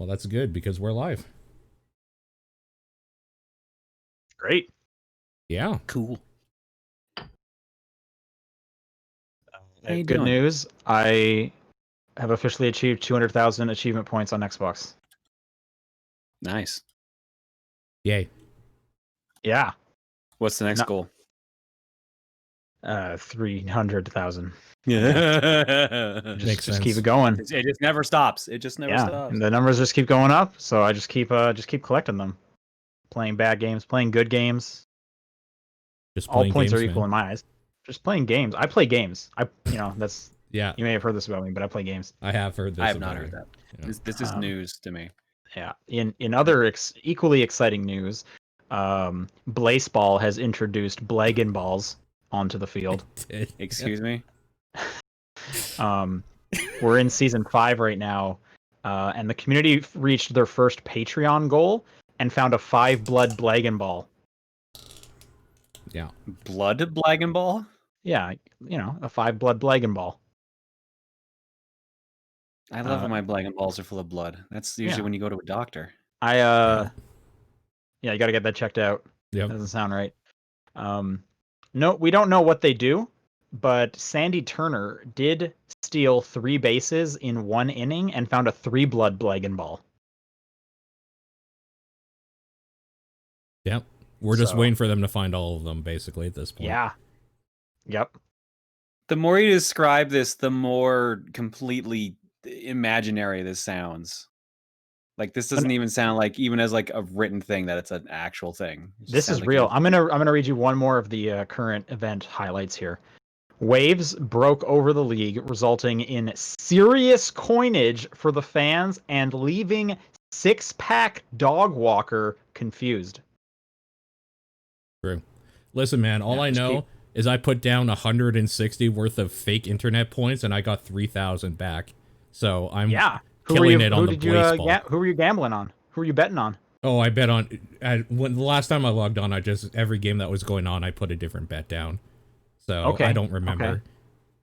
Well, that's good because we're live. Great. Yeah. Cool. Good news. I have officially achieved 200,000 achievement points on Xbox. Nice. Yay. Yeah. What's the next goal? 300,000. Yeah. Just keep it going. It just never stops. It just never stops. And the numbers just keep going up, so I just keep collecting them. Playing bad games, playing good games. All points are equal in my eyes. Just playing games. I play games. That's yeah. You may have heard this about me, but I play games. I have heard this. I have not heard that. Yeah. This is news to me. Yeah. In other equally exciting news, Blaseball has introduced Blagen balls onto the field. Excuse me? We're in season 5 right now, and the community reached their first Patreon goal and found a 5-blood Blagen ball. Yeah. Blood Blagen ball? Yeah, a 5-blood Blagen ball. I love when my Blagen balls are full of blood. That's usually when you go to a doctor. Yeah, you got to get that checked out. Yep. That doesn't sound right. No, we don't know what they do, but Sandy Turner did steal 3 bases in 1 inning and found a 3-blood Blagen ball. Yep. We're just waiting for them to find all of them, basically, at this point. Yeah. Yep. The more you describe this, the more completely imaginary this sounds. Like, this doesn't even sound like, even as like a written thing, that it's an actual thing. This is real. I'm gonna read you one more of the current event highlights here. Waves broke over the league, resulting in serious coinage for the fans and leaving 6-pack dog walker confused. True. Listen, man, all I know is I put down 160 worth of fake internet points and I got 3,000 back. So I'm killing it on the Blaseball. Who were you gambling on? Who were you betting on? Oh, I bet on when the last time I logged on, every game that was going on, I put a different bet down. So I don't remember.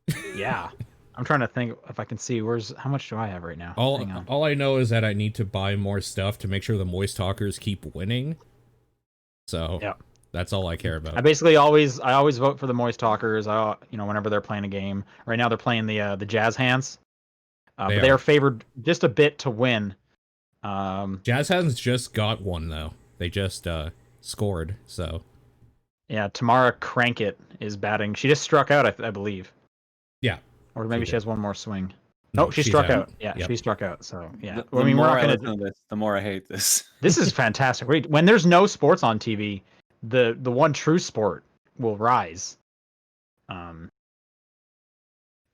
Okay. Yeah. I'm trying to think if I can see how much do I have right now? All I know is that I need to buy more stuff to make sure the Moist Talkers keep winning. So that's all I care about. I always vote for the Moist Talkers. Whenever they're playing a game. Right now they're playing the Jazz Hands. But they are favored just a bit to win. Jazz Hands just got one though. They just scored. So yeah, Tamara Crankit is batting. She just struck out, I believe. Yeah. Or maybe she has one more swing. No, she struck out. Yeah, she struck out. So yeah. The more I listen to this, the more I hate this. This is fantastic. Wait, when there's no sports on TV, the one true sport will rise.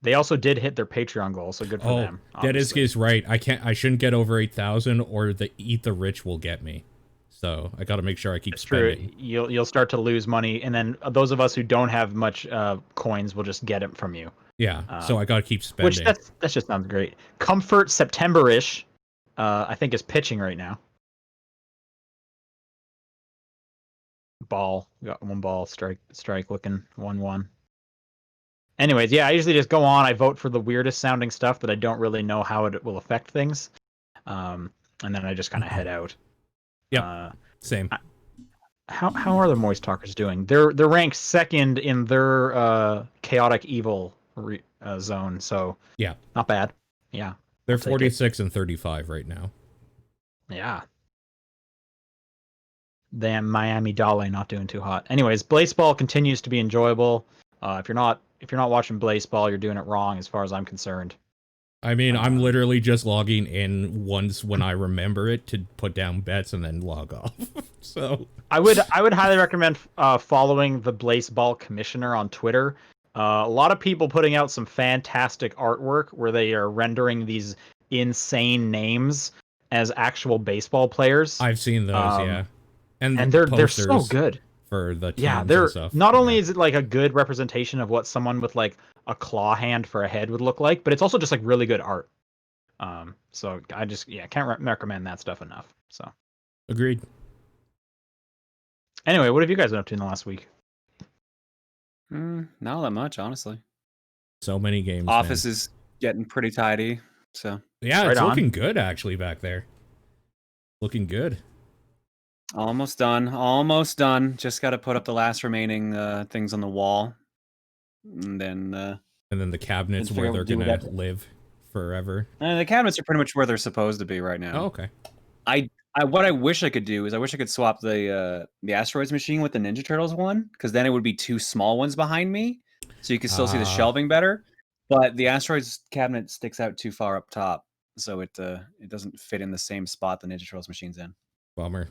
They also did hit their Patreon goal, so good for them. That is right. I shouldn't get over 8,000, or the Eat the Rich will get me. So I got to make sure I keep spending. True. You'll start to lose money, and then those of us who don't have much coins will just get it from you. Yeah. So I got to keep spending. Which that just sounds great. Comfort September-ish, I think is pitching right now. Ball. We got 1 ball. Strike looking 1-1. Anyways, yeah, I usually just go on. I vote for the weirdest sounding stuff that I don't really know how it will affect things, and then I just kind of head out. Yeah, same. How are the Moist Talkers doing? They're ranked 2nd in their chaotic evil zone, so yeah, not bad. Yeah, they're 46 and 35 right now. Yeah. Damn, Miami Dolly not doing too hot. Anyways, Blaseball continues to be enjoyable. If you're not watching Blaseball, you're doing it wrong as far as I'm concerned. I mean, I'm literally just logging in once when I remember it to put down bets and then log off. So I would highly recommend following the Blaseball Commissioner on Twitter. A lot of people putting out some fantastic artwork where they are rendering these insane names as actual baseball players. I've seen those, yeah. And they're so good. For the teams and stuff. Not only is it like a good representation of what someone with like a claw hand for a head would look like, but it's also just like really good art. So I just can't recommend that stuff enough. So agreed. Anyway, what have you guys been up to in the last week? Not that much, honestly. So many games. Office is getting pretty tidy. So yeah, it's looking good actually back there. Looking good. Almost done. Almost done. Just got to put up the last remaining things on the wall, and then the cabinets where they're gonna live forever. The cabinets are pretty much where they're supposed to be right now. Oh, okay. What I wish I could do is I wish I could swap the asteroids machine with the Ninja Turtles one, because then it would be 2 small ones behind me, so you can still see the shelving better. But the asteroids cabinet sticks out too far up top, so it doesn't fit in the same spot the Ninja Turtles machine's in. Bummer.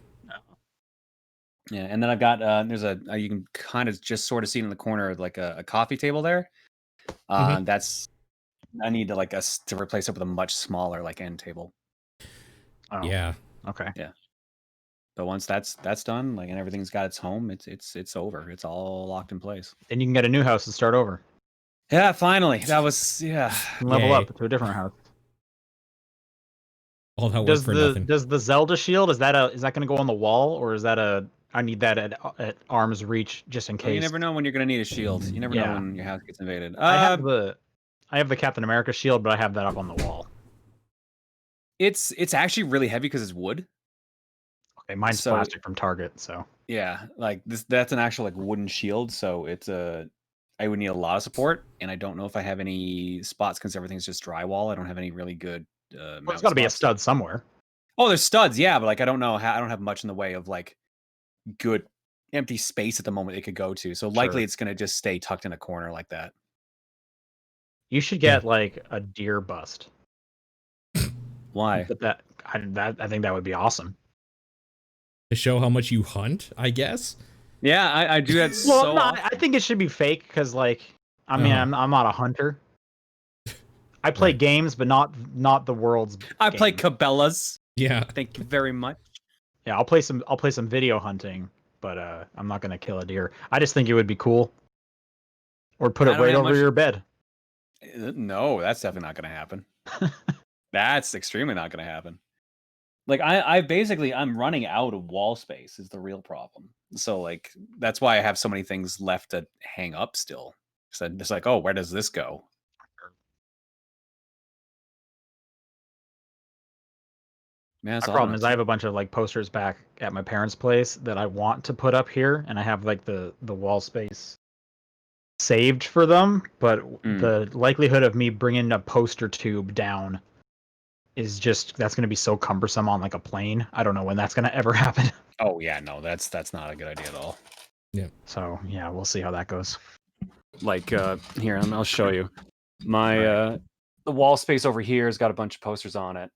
Yeah, and then I've got there's you can kind of just sort of see it in the corner like a coffee table there. That's I need to to replace it with a much smaller end table. Oh. Yeah. Okay. Yeah. But once that's done, and everything's got its home, it's over. It's all locked in place. Then you can get a new house and start over. Yeah, finally. That was level up to a different house. All that work for nothing. Does the Zelda shield is that going to go on the wall, or is that I need that at arm's reach just in case? Well, you never know when you're going to need a shield. You never know when your house gets invaded. I have the Captain America shield, but I have that up on the wall. It's actually really heavy because it's wood. Okay, mine's plastic from Target, so. Yeah, that's an actual wooden shield, so it's I would need a lot of support, and I don't know if I have any spots because everything's just drywall. I don't have any really good there's got to be a stud somewhere. Oh, there's studs, yeah, but I don't know I don't have much in the way of good empty space at the moment it could go to. So likely it's going to just stay tucked in a corner like that. You should get a deer bust. Why? But I think that would be awesome. To show how much you hunt, I guess. Yeah, I do that. Well, I think it should be fake because I'm not a hunter. I play games, but not the world's. I play Cabela's. Yeah. Thank you very much. Yeah, I'll play some video hunting, but I'm not gonna kill a deer. I just think it would be cool. Or put it right over your bed. No, that's definitely not gonna happen. That's extremely not gonna happen. I'm running out of wall space is the real problem. So that's why I have so many things left to hang up still. So I'm just where does this go? Man, the problem is I have a bunch of posters back at my parents' place that I want to put up here, and I have the wall space saved for them, but the likelihood of me bringing a poster tube down is that's going to be so cumbersome on a plane. I don't know when that's going to ever happen. Oh yeah, no, that's not a good idea at all. Yeah. So yeah, we'll see how that goes. Here, I'll show you. My the wall space over here has got a bunch of posters on it.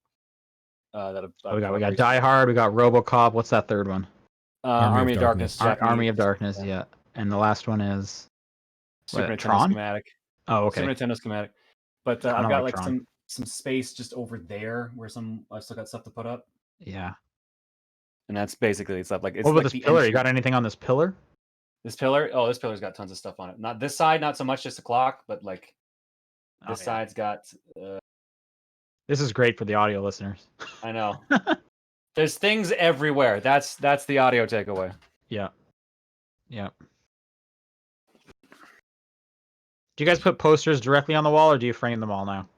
We got Die Hard, we got RoboCop. What's that third one? Army of Darkness. Army of Darkness, yeah. And the last one is Super Nintendo schematic. Oh, okay. Super Nintendo schematic. But I've got some space just over there where I've still got stuff to put up. Yeah. And that's basically stuff it's what about this pillar? You got anything on this pillar? This pillar? Oh, this pillar's got tons of stuff on it. Not this side, not so much just a clock, but this side's got This is great for the audio listeners. I know. There's things everywhere. That's the audio takeaway. Yeah. Yeah. Do you guys put posters directly on the wall, or do you frame them all now?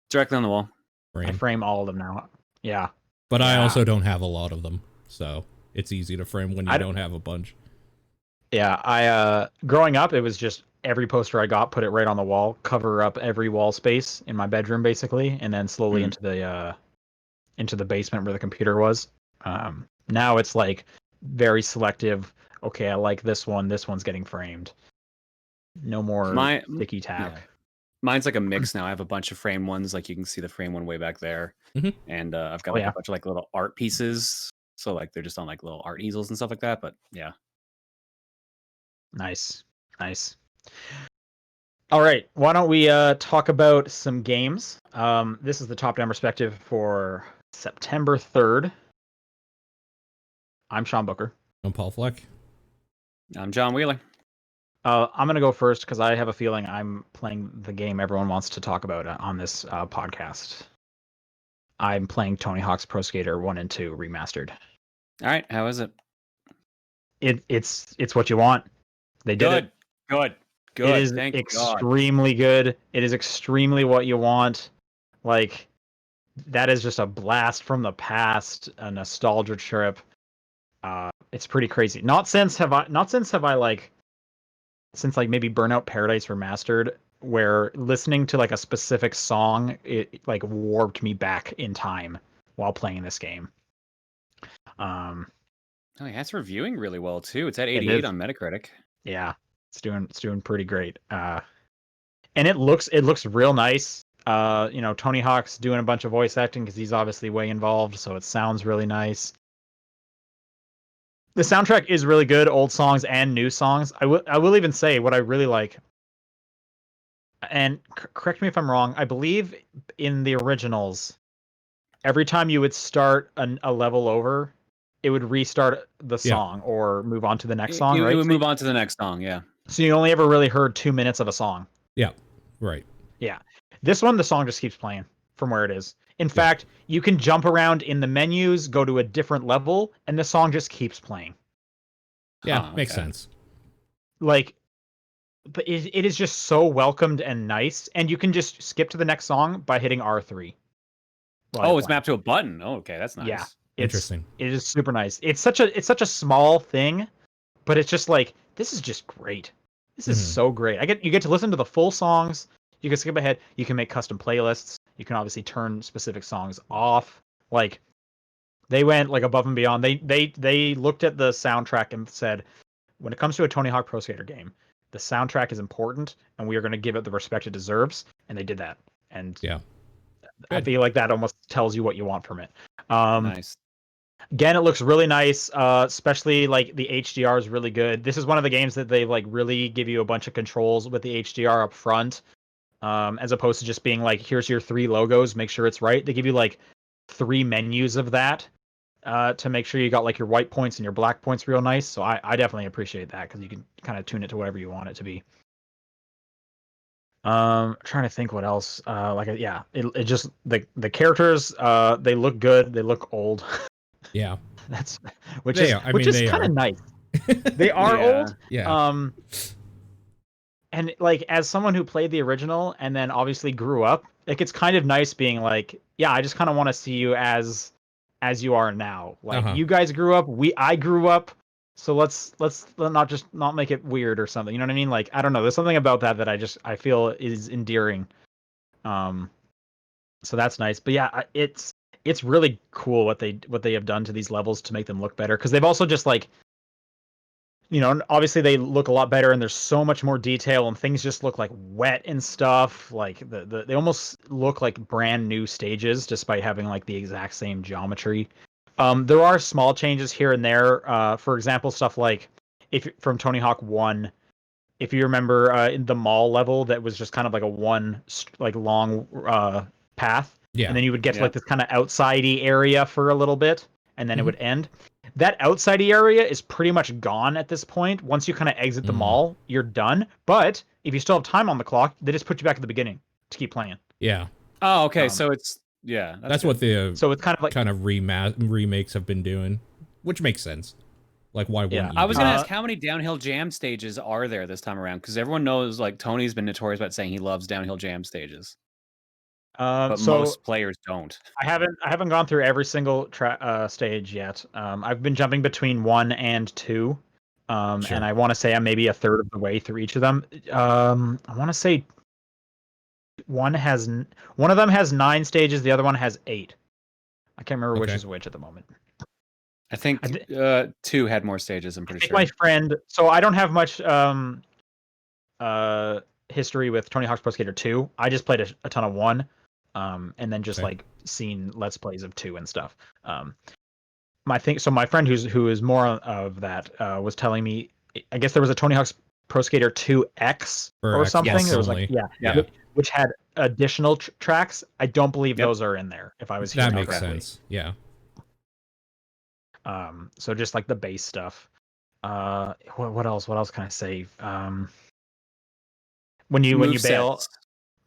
Directly on the wall. I frame all of them now. Yeah. But I also don't have a lot of them, so it's easy to frame when you don't have a bunch. Yeah, I growing up, it was just every poster I got, put it right on the wall, cover up every wall space in my bedroom, basically, and then slowly into the basement where the computer was. Now it's very selective. Okay, I like this one. This one's getting framed. No more sticky tab. Yeah. Mine's a mix now. I have a bunch of frame ones, you can see the frame one way back there, and I've got a bunch of little art pieces. So they're just on little art easels and stuff like that. But yeah. Nice. All right, why don't we talk about some games? This is the top-down perspective for September 3rd. I'm Sean Booker. I'm Paul Fleck. I'm John Wheeler. I'm going to go first because I have a feeling I'm playing the game everyone wants to talk about on this podcast. I'm playing Tony Hawk's Pro Skater 1 and 2 Remastered. All right, how is it? It's what you want. They did it. Good. It is extremely good. It is extremely what you want. that is just a blast from the past, a nostalgia trip. It's pretty crazy. Not since have I like since like maybe Burnout Paradise Remastered, where listening to like a specific song, it like warped me back in time while playing this game. Oh yeah, it's reviewing really well too. It's at It 88 is. on Metacritic. Yeah, it's doing pretty great. And it looks real nice. You know, Tony Hawk's doing a bunch of voice acting because he's obviously way involved, so it sounds really nice. The soundtrack is really good, old songs and new songs. I will even say what I really like, and correct me if I'm wrong, I believe in the originals, every time you would start a level over, it would restart the song or move on to the next song, right? It would move on to the next song, yeah. So you only ever really heard 2 minutes of a song. Yeah, right. Yeah. This one, the song just keeps playing from where it is. In fact, you can jump around in the menus, go to a different level, and the song just keeps playing. Yeah, makes sense. Like, but it is just so welcomed and nice, and you can just skip to the next song by hitting R3. Oh, it's mapped to a button. Oh, okay, that's nice. Yeah, interesting. It is super nice. It's such a small thing, but it's just like, this is just great. This is so great. You get to listen to the full songs. You can skip ahead. You can make custom playlists. You can obviously turn specific songs off. Like, they went like above and beyond. They looked at the soundtrack and said, when it comes to a Tony Hawk Pro Skater game, the soundtrack is important, and we are going to give it the respect it deserves. And they did that. And yeah, I feel like that almost tells you what you want from it. Nice. Again, it looks really nice, especially like the HDR is really good. This is one of the games that they like really give you a bunch of controls with the HDR up front, as opposed to just being like, here's your 3 logos, make sure it's right. They give you like 3 menus of that to make sure you got like your white points and your black points real nice. So I definitely appreciate that because you can kind of tune it to whatever you want it to be. Trying to think what else. It just the characters they look good. They look old. Yeah, that's which is kind of nice. They are old. Yeah. And like as someone who played the original and then obviously grew up, like it's kind of nice being like, yeah, I just kind of want to see you as you are now. Like you guys grew up, I grew up. So let's not make it weird or something. You know what I mean? Like, I don't know. There's something about that I feel is endearing. So that's nice. But yeah, it's really cool what they have done to these levels to make them look better. Because they've also just like, you know, obviously they look a lot better and there's so much more detail and things just look like wet and stuff. Like they almost look like brand new stages despite having like the exact same geometry. There are small changes here and there. For example, stuff like from Tony Hawk 1, if you remember in the mall level that was just kind of like a long path. Yeah. And then you would get to like this kind of outsidey area for a little bit and then it would end. That outsidey area is pretty much gone at this point. Once you kind of exit the mall, you're done. But if you still have time on the clock, they just put you back at the beginning to keep playing. Yeah. Oh, okay. So it's that's what the so it's kind of like remakes have been doing, which makes sense. Like, why wouldn't you? I was gonna ask, how many downhill jam stages are there this time around? Because everyone knows like Tony's been notorious about saying he loves downhill jam stages. But most players don't. I haven't gone through every single stage yet. I've been jumping between 1 and 2, and I want to say I'm maybe a third of the way through each of them. I want to say one of them has 9 stages, the other one has 8. I can't remember which is which at the moment. I think 2 had more stages. I'm pretty sure. My friend, so I don't have much history with Tony Hawk's Pro Skater 2. I just played a ton of 1. And then just like seen Let's Plays of 2 and stuff. My friend who is more of that was telling me, I guess there was a Tony Hawk's Pro Skater 2X or something. Yes, there was like which had additional tracks. I don't believe those are in there. If I was that makes sense. Yeah. So just like the base stuff. What else? What else can I say? When you bail.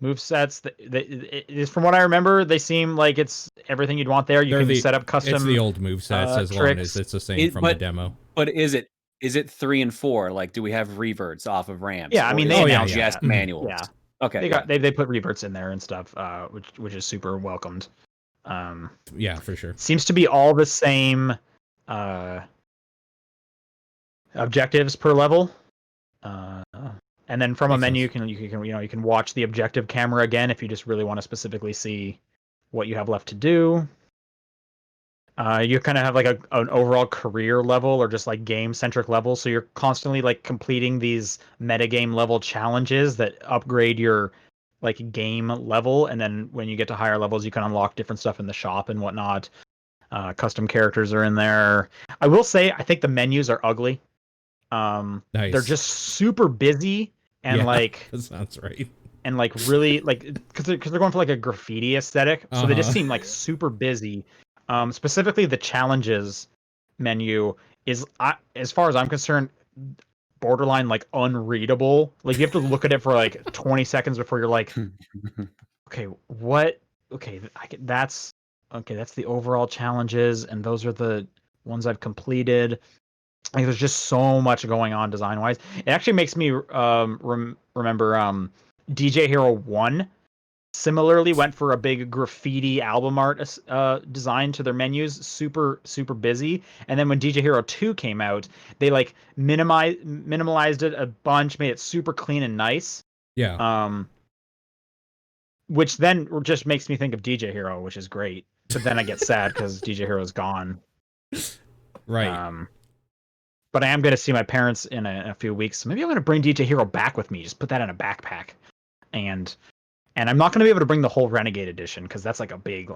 Movesets, from what I remember, they seem like it's everything you'd want there. You can set up custom. It's the old movesets as long as it's the same from the demo. But is it 3 and 4? Like, do we have reverts off of ramps? Yeah, I mean they announced just manuals. Yeah, okay. They put reverts in there and stuff, which is super welcomed. Yeah, for sure. Seems to be all the same objectives per level. And then from a menu, you can watch the objective camera again if you just really want to specifically see what you have left to do. You kind of have like an overall career level or just like game centric level, so you're constantly like completing these metagame level challenges that upgrade your like game level, and then when you get to higher levels, you can unlock different stuff in the shop and whatnot. Custom characters are in there. I will say, I think the menus are ugly. Nice. They're just super busy and like that sounds right. And like really like because they're going for like a graffiti aesthetic, so they just seem like super busy. Specifically, the challenges menu is, as far as I'm concerned, borderline like unreadable. Like you have to look at it for like 20 seconds before you're like, okay, what? Okay, that's the overall challenges, and those are the ones I've completed. Like there's just so much going on design wise. It actually makes me remember DJ Hero 1 similarly went for a big graffiti album art design to their menus, super busy. And then when DJ Hero 2 came out, they like minimalized it a bunch, made it super clean and nice. Yeah. Which then just makes me think of DJ Hero, which is great. But then I get sad because DJ Hero's gone. Right. But I am going to see my parents in a few weeks. So maybe I'm going to bring DJ Hero back with me. Just put that in a backpack. And I'm not going to be able to bring the whole Renegade edition because that's like a big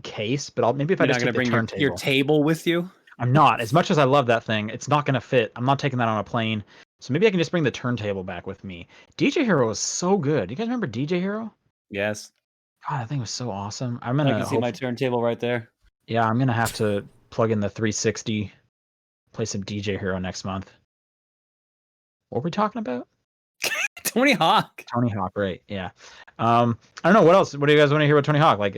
case. But maybe if I just take the turntable. Your table with you. I'm not. As much as I love that thing, it's not going to fit. I'm not taking that on a plane. So maybe I can just bring the turntable back with me. DJ Hero is so good. You guys remember DJ Hero? Yes. God, that thing was so awesome. I can see my turntable right there. Yeah, I'm going to have to plug in the 360, play some DJ Hero next month. What were we talking about? Tony Hawk. Tony Hawk, right? Yeah. I don't know what else. What do you guys want to hear about Tony Hawk? Like,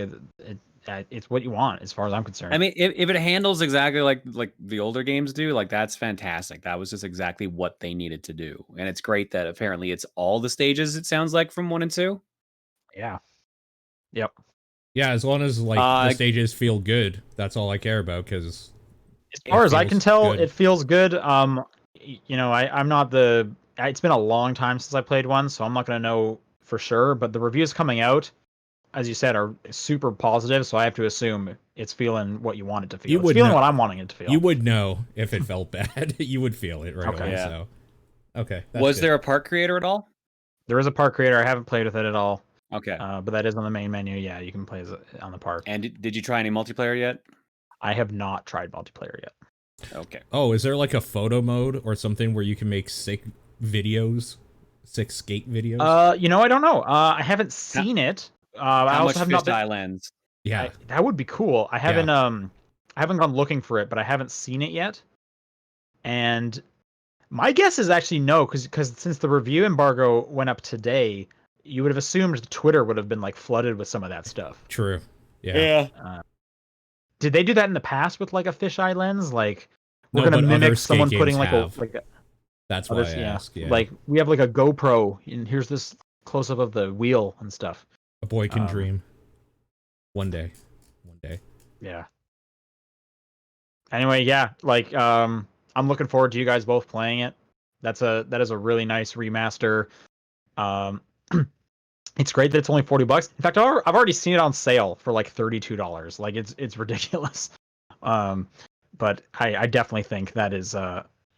it's what you want, as far as I'm concerned. I mean, if it handles exactly like the older games do, like that's fantastic. That was just exactly what they needed to do, and it's great that apparently it's all the stages. It sounds like from 1 and 2. Yeah. Yep. Yeah, as long as like the stages feel good, that's all I care about. Because as far as I can tell, it feels good. You know, I'm not the. It's been a long time since I played one, so I'm not going to know for sure. But the reviews coming out, as you said, are super positive. So I have to assume it's feeling what you want it to feel. It's feeling what I'm wanting it to feel. You would know if it felt bad. You would feel it right away. Yeah. So, okay. Was there a park creator at all? There is a park creator. I haven't played with it at all. Okay. But that is on the main menu. Yeah, you can play on the park. And did you try any multiplayer yet? I have not tried multiplayer yet. Okay. Oh, is there like a photo mode or something where you can make sick videos, sick skate videos? You know, I don't know. I haven't seen it. I also have not been... Islands. Yeah, that would be cool. I haven't I haven't gone looking for it, but I haven't seen it yet. And my guess is actually no, because since the review embargo went up today, you would have assumed Twitter would have been like flooded with some of that stuff. True. Yeah. Did they do that in the past with like a fisheye lens? Like we're gonna mimic someone putting like a That's why I ask. Yeah. Like we have like a GoPro, and here's this close up of the wheel and stuff. A boy can dream. One day. Yeah. Anyway, yeah, like I'm looking forward to you guys both playing it. That is a really nice remaster. It's great that it's only $40. In fact, I've already seen it on sale for like $32. Like it's ridiculous. But I definitely think that is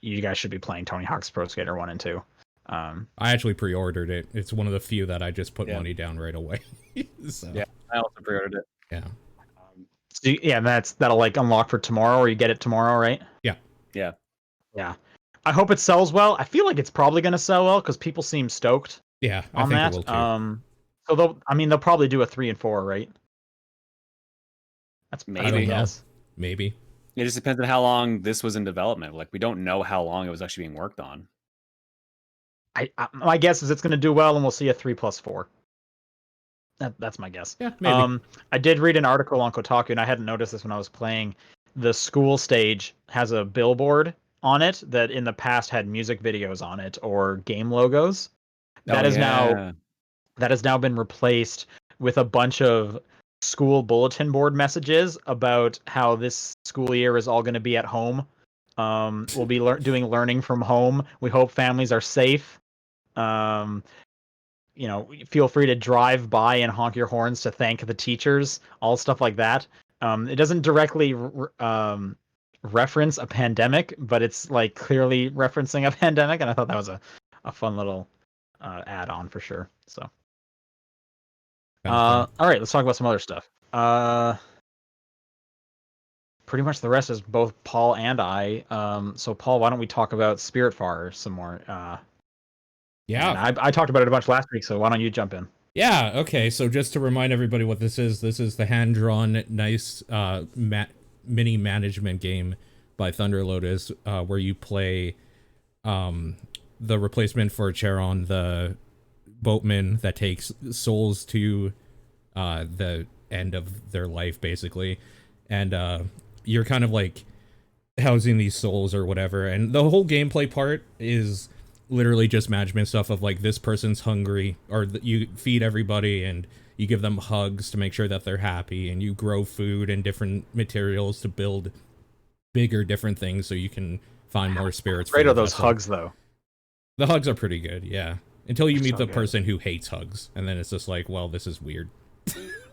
you guys should be playing Tony Hawk's Pro Skater 1 and 2. I actually pre-ordered it. It's one of the few that I just put money down right away. So. Yeah, I also pre-ordered it. Yeah. So yeah, that'll like unlock for tomorrow, or you get it tomorrow, right? Yeah. Yeah. I hope it sells well. I feel like it's probably going to sell well because people seem stoked. Yeah, I think it will too. So they'll probably do a 3 and 4, right? That's maybe. Yes. Maybe. It just depends on how long this was in development. Like we don't know how long it was actually being worked on. My guess is it's going to do well, and we'll see a 3+4. That's my guess. Yeah, maybe. I did read an article on Kotaku, and I hadn't noticed this when I was playing. The school stage has a billboard on it that in the past had music videos on it or game logos. That has now been replaced with a bunch of school bulletin board messages about how this school year is all going to be at home. We'll be doing learning from home. We hope families are safe. Feel free to drive by and honk your horns to thank the teachers, all stuff like that. It doesn't directly reference a pandemic, but it's like clearly referencing a pandemic, and I thought that was a fun little add-on for sure. So, all right, let's talk about some other stuff. Pretty much the rest is both Paul and I. So Paul, why don't we talk about Spiritfarer some more? Yeah, I talked about it a bunch last week, so why don't you jump in? Yeah, okay, so just to remind everybody what this is the hand-drawn, nice mini management game by Thunder Lotus, where you play the replacement for Charon, the boatman that takes souls to the end of their life, basically. And you're kind of like housing these souls or whatever, and the whole gameplay part is literally just management stuff of like, this person's hungry, or you feed everybody and you give them hugs to make sure that they're happy, and you grow food and different materials to build bigger different things so you can find more spirits. Great are those hugs though. The hugs are pretty good, yeah, until you meet the person who hates hugs, and then it's just like, well, this is weird.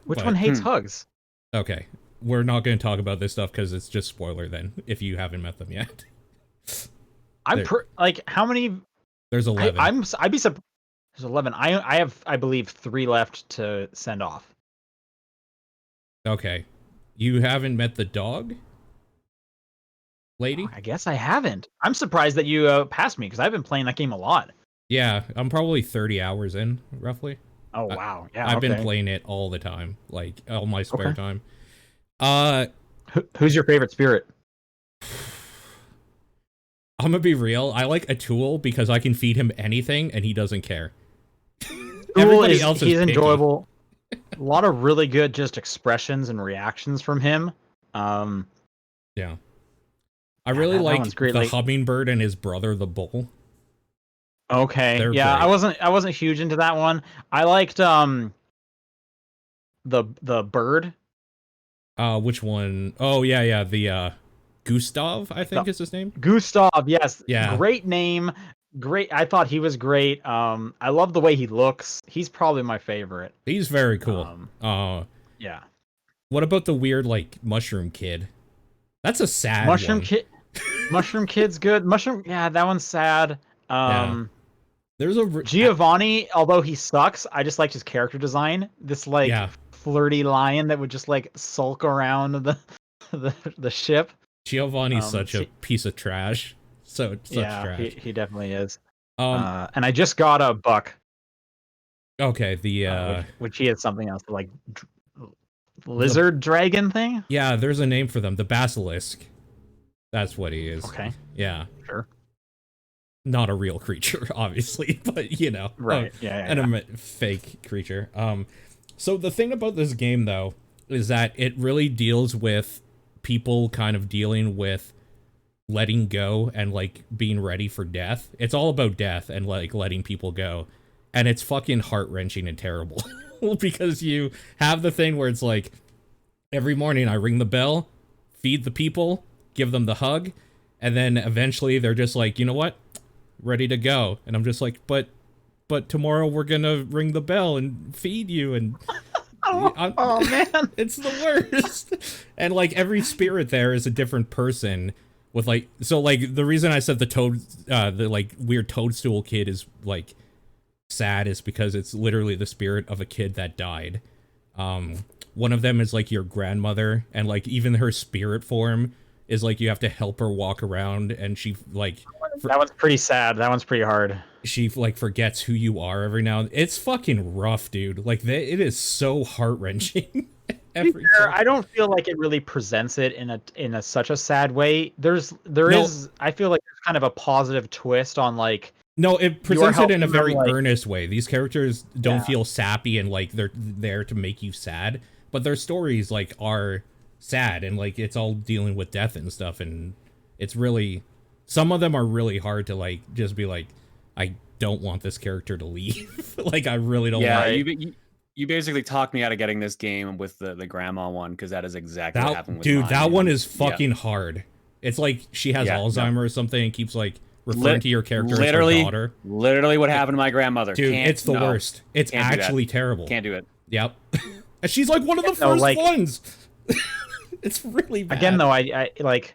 Which one hates hugs? Okay, we're not going to talk about this stuff because it's just spoiler then if you haven't met them yet. Like, how many? There's 11. I'd be surprised. There's 11. I have, I believe, 3 left to send off. Okay, you haven't met the dog lady? I guess I haven't. I'm surprised that you passed me, because I've been playing that game a lot. Yeah, I'm probably 30 hours in, roughly. Oh wow, yeah. I've been playing it all the time, like all my spare time. Who's your favorite spirit? I'm gonna be real. I like Atul because I can feed him anything and he doesn't care. Everybody else is enjoyable. A lot of really good just expressions and reactions from him. Yeah. I really like the hummingbird and his brother, the bull. Okay. They're great. I wasn't huge into that one. I liked the bird. Which one? Oh yeah, the Gustav, I think is his name. Gustav, yes. Yeah. Great name. Great. I thought he was great. I love the way he looks. He's probably my favorite. He's very cool. Yeah. What about the weird like mushroom kid? That's a sad one. Mushroom kid's good. That one's sad. Yeah. There's a Giovanni, although he sucks, I just liked his character design. This flirty lion that would just like sulk around the ship. Giovanni's such a piece of trash. Such trash. He definitely is. And I just got a buck. Okay, the which he has something else, like lizard dragon thing. Yeah, there's a name for them. The basilisk. That's what he is. Okay. Yeah. Sure. Not a real creature, obviously, but you know, right? A fake creature. So the thing about this game, though, is that it really deals with people kind of dealing with letting go and like being ready for death. It's all about death and like letting people go, and it's fucking heart-wrenching and terrible because you have the thing where it's like every morning I ring the bell, feed the people, give them the hug, and then eventually they're just like, you know what, ready to go, and I'm just like, but tomorrow we're gonna ring the bell and feed you, and oh man, it's the worst. And like every spirit there is a different person with like, so like the reason I said the like weird toadstool kid is like sad is because it's literally the spirit of a kid that died. One of them is like your grandmother, and like even her spirit form is like you have to help her walk around, and she like that one's pretty sad. That one's pretty hard. She like forgets who you are every now and then. It's fucking rough, dude. Like it is so heart-wrenching. I don't feel like it really presents it in a such a sad way. There is I feel like there's kind of a positive twist on like. No, it presents it in a very earnest way. These characters don't feel sappy and like they're there to make you sad, but their stories like are sad, and like it's all dealing with death and stuff, and it's really, some of them are really hard to like just be like, I don't want this character to leave. Like I really don't want You basically talked me out of getting this game with the grandma one, because that is exactly what happened with dude, mine. that one is fucking hard. It's like she has Alzheimer's or something and keeps like referring to your character as her daughter. Literally what happened to my grandmother. Dude, it's the worst. It's actually terrible. Can't do it. Yep. And she's like one of the first ones. It's really bad. Again, though, I like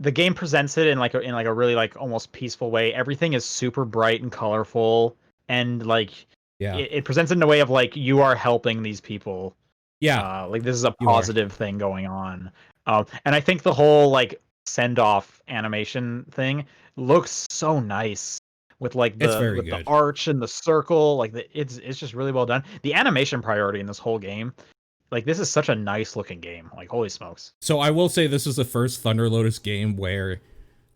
the game presents it in like a really like almost peaceful way. Everything is super bright and colorful, and like it presents it in a way of like you are helping these people. Yeah, like this is a positive thing going on. And I think the whole like send off animation thing looks so nice with like the arch and the circle. Like it's just really well done. The animation priority in this whole game. Like, this is such a nice looking game. Like, holy smokes. So I will say this is the first Thunder Lotus game where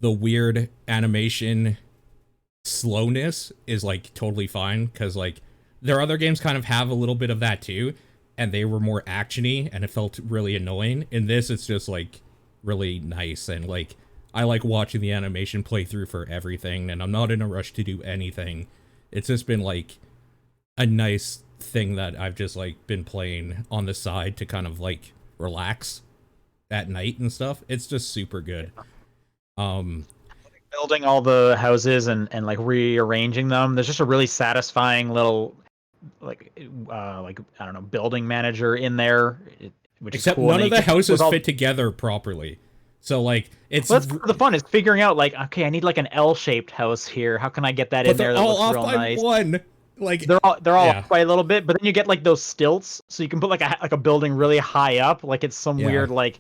the weird animation slowness is, like, totally fine. Because, like, their other games kind of have a little bit of that, too. And they were more action-y, and it felt really annoying. In this, it's just, like, really nice. And, like, I like watching the animation play through for everything. And I'm not in a rush to do anything. It's just been, like, a nice thing that I've just like been playing on the side to kind of like relax at night and stuff. It's just super good. Building all the houses and like rearranging them. There's just a really satisfying little like I don't know, building manager in there. Which Except is cool. None of the houses fit together properly. So like it's that's the fun is figuring out like, okay, I need like an L-shaped house here. How can I get that in there? That looks real nice. One. Like they're all off by a little bit, but then you get like those stilts, so you can put like a building really high up, like it's some weird like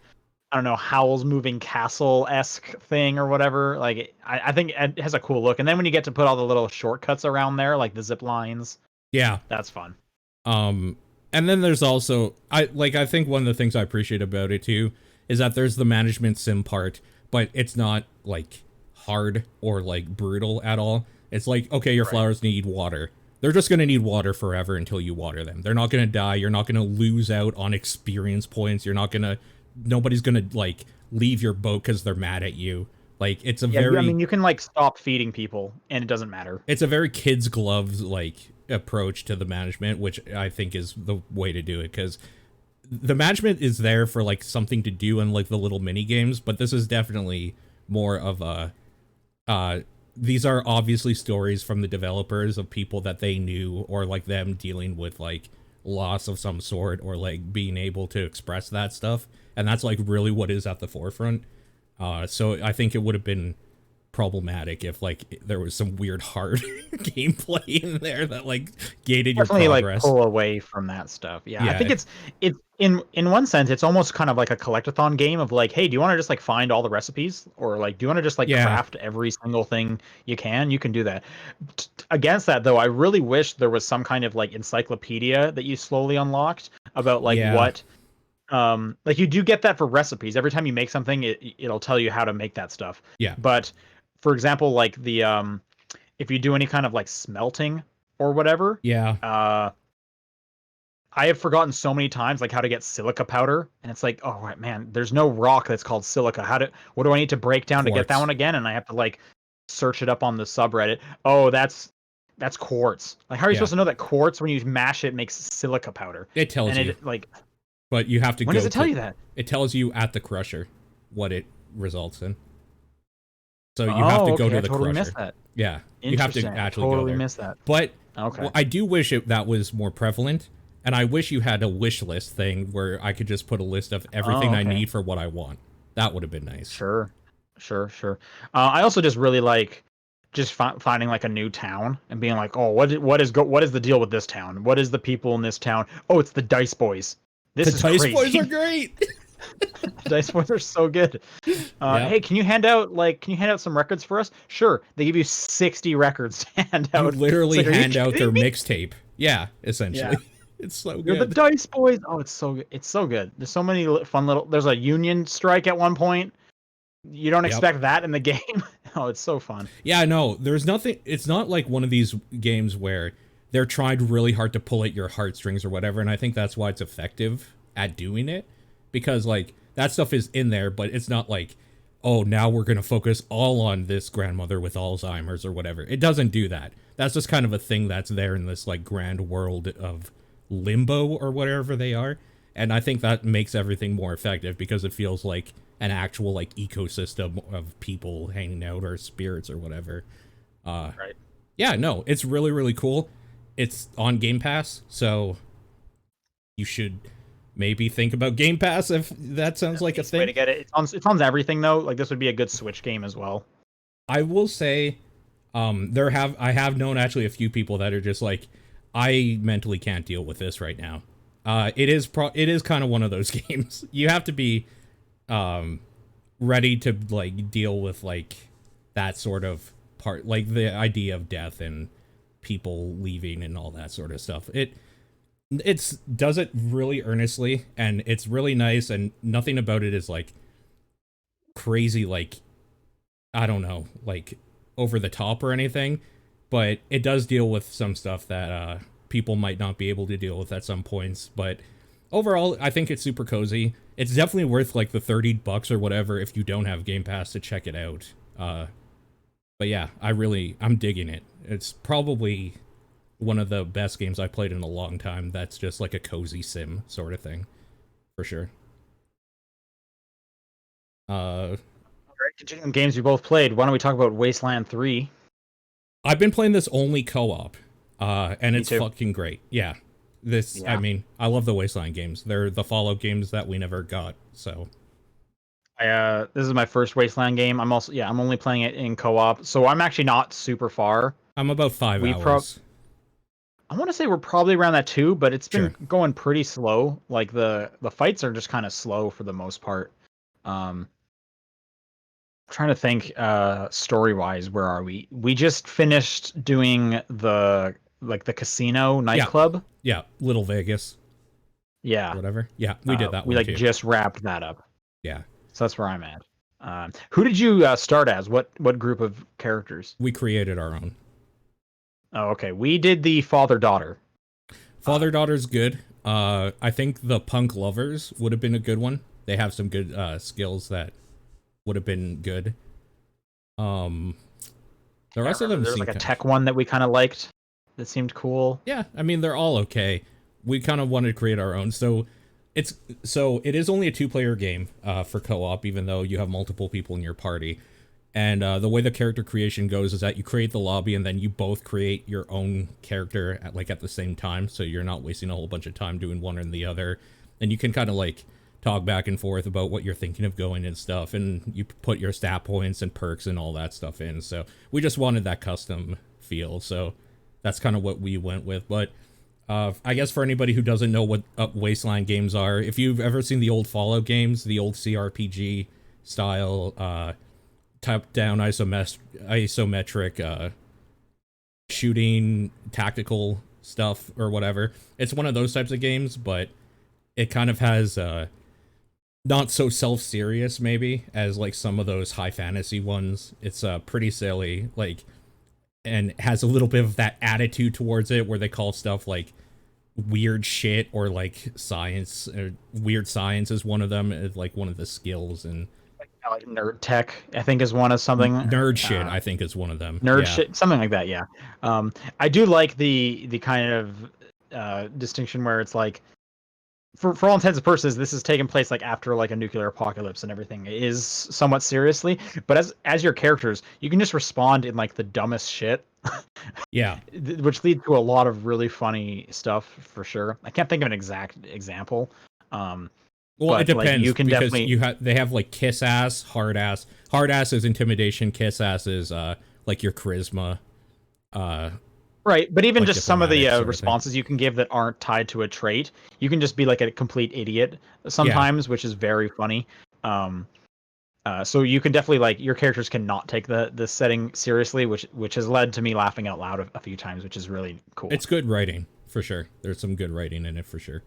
I don't know, Howl's Moving Castle-esque thing or whatever. Like I think it has a cool look, and then when you get to put all the little shortcuts around there, like the zip lines, that's fun. And then there's also I think one of the things I appreciate about it too is that there's the management sim part, but it's not like hard or like brutal at all. It's like, okay, your flowers need water. They're just going to need water forever until you water them. They're not going to die. You're not going to lose out on experience points. Nobody's going to, like, leave your boat because they're mad at you. Like, it's a very... I mean, you can, like, stop feeding people, and it doesn't matter. It's a very kids' gloves, like, approach to the management, which I think is the way to do it, because the management is there for, like, something to do in, like, the little mini-games, but this is definitely more of a... these are obviously stories from the developers of people that they knew, or like them dealing with like loss of some sort, or like being able to express that stuff. And that's like really what is at the forefront. So I think it would have been problematic if like there was some weird hard gameplay in there that like gated your progress. Like pull away from that stuff. Yeah. I think it's in one sense it's almost kind of like a collectathon game of like, hey, do you want to just like find all the recipes, or like do you want to just like craft every single thing you can do that. Against that though, I really wish there was some kind of like encyclopedia that you slowly unlocked about like what like you do get that for recipes. Every time you make something, it'll tell you how to make that stuff. But for example, like the if you do any kind of like smelting or whatever, I have forgotten so many times like how to get silica powder, and it's like, oh man, there's no rock that's called silica. What do I need to break down to get that one again? And I have to like search it up on the subreddit. Oh, that's quartz. Like, how are you supposed to know that quartz, when you mash it, makes silica powder? It tells you. But you have to go. When does it tell you that? It tells you at the crusher what it results in. So you have to go to the crusher. Missed that. Yeah, you have to actually go there. Missed that. But I do wish that was more prevalent, and I wish you had a wish list thing where I could just put a list of everything I need for what I want. That would have been nice. Sure. I also just really like finding like a new town and being like, oh, what is the deal with this town? What is the people in this town? Oh, it's the Dice Boys. The Dice Boys are great. The Dice Boys are so good. Hey, can you hand out some records for us? Sure. They give you 60 records to hand out. You literally hand out their mixtape. Yeah, essentially. Yeah. It's so good. You're the Dice Boys. Oh, it's so good. It's so good. There's so many fun little. There's a union strike at one point. You don't expect that in the game. Oh, it's so fun. Yeah, no, there's nothing. It's not like one of these games where they're trying really hard to pull at your heartstrings or whatever, and I think that's why it's effective at doing it, because like that stuff is in there, but it's not like, oh, now we're going to focus all on this grandmother with Alzheimer's or whatever. It doesn't do that. That's just kind of a thing that's there in this like grand world of limbo or whatever they are. And I think that makes everything more effective because it feels like an actual like ecosystem of people hanging out or spirits or whatever. Right. Yeah, no, it's really, really cool. It's on Game Pass, so you should maybe think about Game Pass if that sounds like a thing. Way to get it. It's on everything though. Like this would be a good Switch game as well. I will say, I have known actually a few people that are just like, I mentally can't deal with this right now. It is kind of one of those games. You have to be ready to like deal with like that sort of part, like the idea of death and people leaving and all that sort of stuff. It's does it really earnestly, and it's really nice, and nothing about it is like crazy, like I don't know, like over the top or anything, but it does deal with some stuff that people might not be able to deal with at some points. But overall, I think it's super cozy. It's definitely worth like the $30 or whatever if you don't have Game Pass to check it out. But yeah, I'm digging it. It's probably one of the best games I've played in a long time. That's just like a cozy sim sort of thing, for sure. All right, continuing games we both played. Why don't we talk about Wasteland 3? I've been playing this only co-op, and it's fucking great. Yeah. I mean, I love the Wasteland games. They're the Fallout games that we never got, so. This is my first Wasteland game. I'm only playing it in co-op, so I'm actually not super far. I'm about 5 hours. I want to say we're probably around that too, but it's been going pretty slow. Like the fights are just kind of slow for the most part. Trying to think story-wise, where are we? We just finished doing the casino nightclub. Yeah, Little Vegas. Yeah. Whatever. Yeah, we did that one. We too. Just wrapped that up. Yeah. So that's where I'm at. Who did you start as? What group of characters? We created our own. Oh, okay. We did the father-daughter. Father-daughter's good. I think the punk lovers would have been a good one. They have some good skills that would have been good. The rest of them there's like a tech one that we kind of liked that seemed cool. Yeah, I mean they're all okay. We kind of wanted to create our own, so it is only a 2-player game for co-op, even though you have multiple people in your party. And the way the character creation goes is that you create the lobby and then you both create your own character at the same time, so you're not wasting a whole bunch of time doing one or the other. And you can kind of like talk back and forth about what you're thinking of going and stuff, and you put your stat points and perks and all that stuff in. So we just wanted that custom feel, so that's kind of what we went with. But I guess for anybody who doesn't know what Wasteland games are, if you've ever seen the old Fallout games, the old CRPG style top-down isometric shooting tactical stuff or whatever, it's one of those types of games, but it kind of has not so self-serious maybe as like some of those high fantasy ones. It's pretty silly, like, and has a little bit of that attitude towards it where they call stuff like weird shit or like science. Weird science is one of them, is like one of the skills, and like nerd tech, I think, is one of something. Nerd shit, I think, is one of them. Nerd shit, something like that. Yeah. I do like the kind of distinction where it's like, for all intents and purposes, this is taking place like after like a nuclear apocalypse and everything. It is somewhat seriously, but as your characters, you can just respond in like the dumbest shit. Yeah. Which leads to a lot of really funny stuff for sure. I can't think of an exact example. Well, it depends. Like, you can definitely they have like kiss ass, hard ass. Hard ass is intimidation. Kiss ass is like your charisma. Right, but even like just some of the responses you can give that aren't tied to a trait, you can just be like a complete idiot sometimes, which is very funny. So you can definitely, like, your characters cannot take the setting seriously, which has led to me laughing out loud a few times, which is really cool. It's good writing for sure. There's some good writing in it for sure.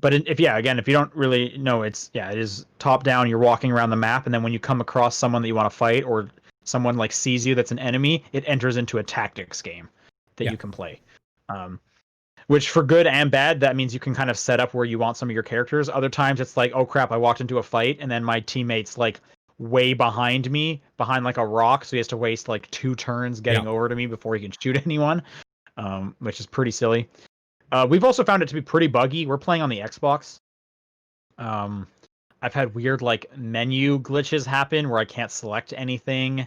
But if you don't really know, it is top down. You're walking around the map, and then when you come across someone that you want to fight, or someone like sees you that's an enemy, it enters into a tactics game that you can play. Which, for good and bad, that means you can kind of set up where you want some of your characters. Other times it's like, oh crap, I walked into a fight and then my teammate's like way behind me, behind like a rock, so he has to waste like 2 turns getting over to me before he can shoot anyone, which is pretty silly. We've also found it to be pretty buggy. We're playing on the Xbox. I've had weird like menu glitches happen where I can't select anything.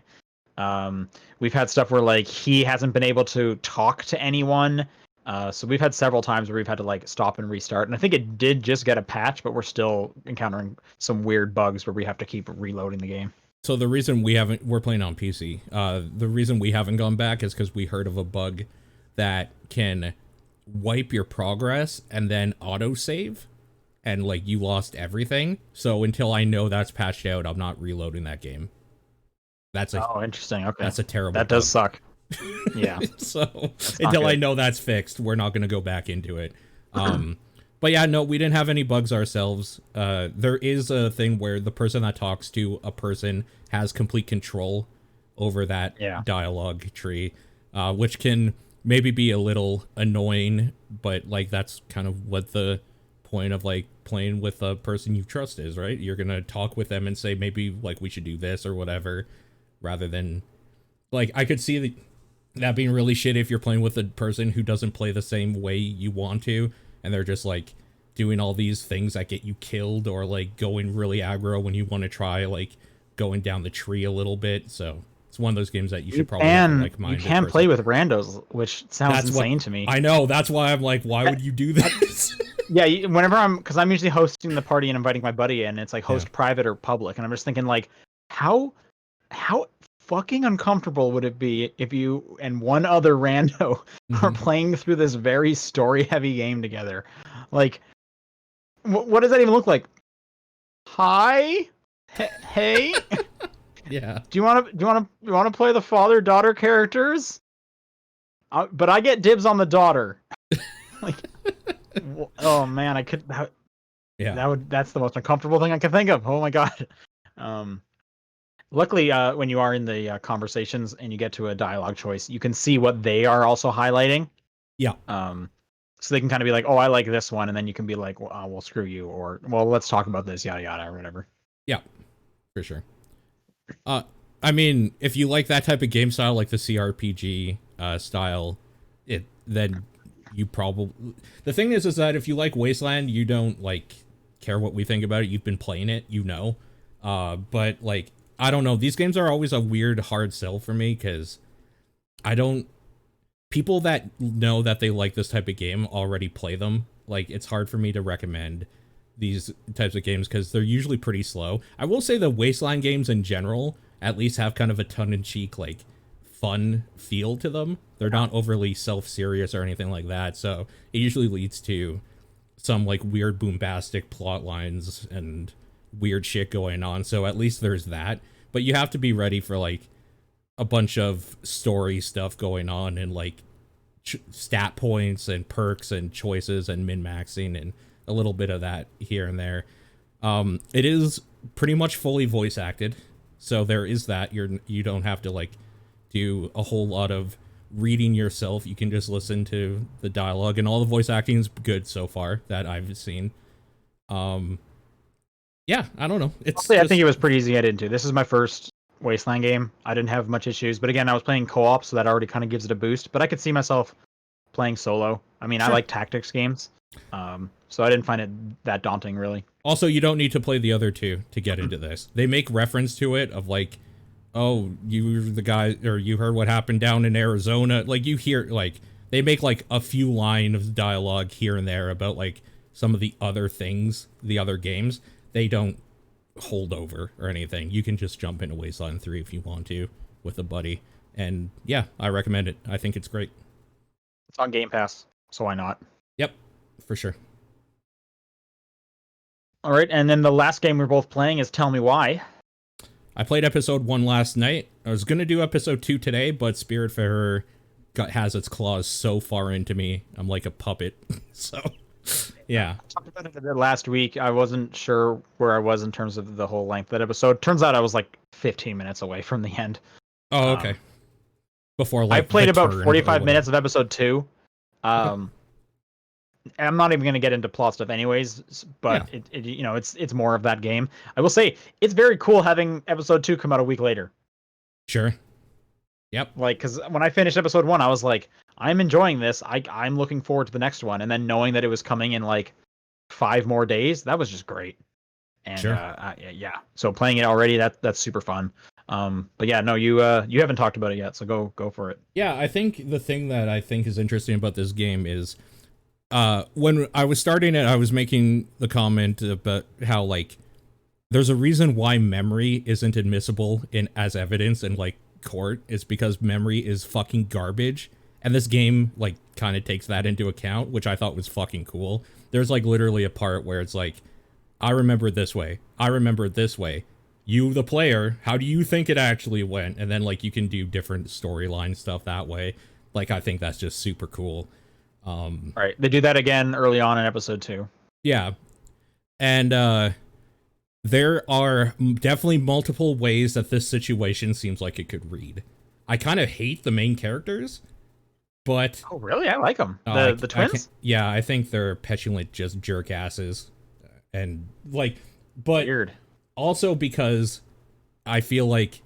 We've had stuff where like he hasn't been able to talk to anyone. So we've had several times where we've had to like stop and restart. And I think it did just get a patch, but we're still encountering some weird bugs where we have to keep reloading the game. So the reason we're playing on PC. The reason we haven't gone back is because we heard of a bug that can wipe your progress and then autosave, and like you lost everything. So until I know that's patched out, I'm not reloading that game. Interesting. Okay, that's a terrible. That does suck. Yeah. So until I know that's fixed, we're not going to go back into it. But yeah, no, we didn't have any bugs ourselves. There is a thing where the person that talks to a person has complete control over that dialogue tree, which can maybe be a little annoying, but like that's kind of what the point of like playing with a person you trust is, right? You're going to talk with them and say maybe like we should do this or whatever, rather than like I could see that being really shit if you're playing with a person who doesn't play the same way you want to, and they're just like doing all these things that get you killed, or like going really aggro when you want to try like going down the tree a little bit. So it's one of those games that you should probably like you can play with randos, which sounds insane to me. I know, that's why I'm like, why would you do this? Yeah, whenever because I'm usually hosting the party and inviting my buddy in, it's like host private or public, and I'm just thinking like, how fucking uncomfortable would it be if you and one other rando are playing through this very story-heavy game together? Like, what does that even look like? Hi, hey. Yeah. Do you want to play the father-daughter characters? But I get dibs on the daughter. Like, oh man, I could. That's the most uncomfortable thing I can think of. Oh my god. Luckily, when you are in the conversations and you get to a dialogue choice, you can see what they are also highlighting. Yeah. So they can kind of be like, "Oh, I like this one," and then you can be like, "Well, screw you," or "Well, let's talk about this," yada yada, or whatever. Yeah, for sure. I mean, if you like that type of game style, like the CRPG style, then you probably. The thing is that if you like Wasteland, you don't like care what we think about it. You've been playing it, you know. But like, I don't know. These games are always a weird, hard sell for me because people that know that they like this type of game already play them. Like, it's hard for me to recommend these types of games because they're usually pretty slow. I will say the Wasteland games in general at least have kind of a tongue-in-cheek, like, fun feel to them. They're not overly self-serious or anything like that, so it usually leads to some, like, weird bombastic plot lines and weird shit going on, so at least there's that. But you have to be ready for, like, a bunch of story stuff going on and, like, stat points and perks and choices and min-maxing and a little bit of that here and there. It is pretty much fully voice acted, so there is that. You don't have to like do a whole lot of reading yourself. You can just listen to the dialogue, and all the voice acting is good so far that I've seen. Yeah, I don't know. I think it was pretty easy to get into. This is my first Wasteland game. I didn't have much issues, but again, I was playing co-op, so that already kind of gives it a boost. But I could see myself playing solo. I mean, sure. I like tactics games, so I didn't find it that daunting, really. Also, you don't need to play the other two to get into this. They make reference to it of like, oh, you were the guy, or you heard what happened down in Arizona. Like, you hear, like, they make like a few lines of dialogue here and there about like some of the other things, the other games. They don't hold over or anything. You can just jump into Wasteland 3 if you want to with a buddy. And yeah, I recommend it. I think it's great. It's on Game Pass, so why not? Yep, for sure. All right, and then the last game we're both playing is Tell Me Why. I played episode 1 last night. I was going to do episode 2 today, but Spiritfarer has its claws so far into me. I'm like a puppet. So, yeah. I talked about it a bit last week. I wasn't sure where I was in terms of the whole length of that episode. Turns out I was like 15 minutes away from the end. Oh, okay. Before like I played about 45 minutes of episode 2. Okay. I'm not even going to get into plot stuff anyways, but yeah. It's more of that game. I will say it's very cool having episode 2 come out a week later. Sure. Yep. Like, because when I finished episode 1, I was like, I'm enjoying this. I'm looking forward to the next one. And then knowing that it was coming in like 5 more days, that was just great. And sure. Yeah. So playing it already, that's super fun. But yeah, no, you haven't talked about it yet, so go for it. Yeah, I think the thing that I think is interesting about this game is when I was starting it, I was making the comment about how like there's a reason why memory isn't admissible in as evidence in like court. It's because memory is fucking garbage. And this game like kind of takes that into account, which I thought was fucking cool. There's like literally a part where it's like, I remember it this way. I remember it this way. You, the player, how do you think it actually went? And then like you can do different storyline stuff that way. Like I think that's just super cool. Right. They do that again early on in episode 2. Yeah. And there are definitely multiple ways that this situation seems like it could read. I kind of hate the main characters, but... Oh, really? I like them. The twins? Yeah, I think they're petulant, just jerk asses. And, like, but... Weird. Also because I feel like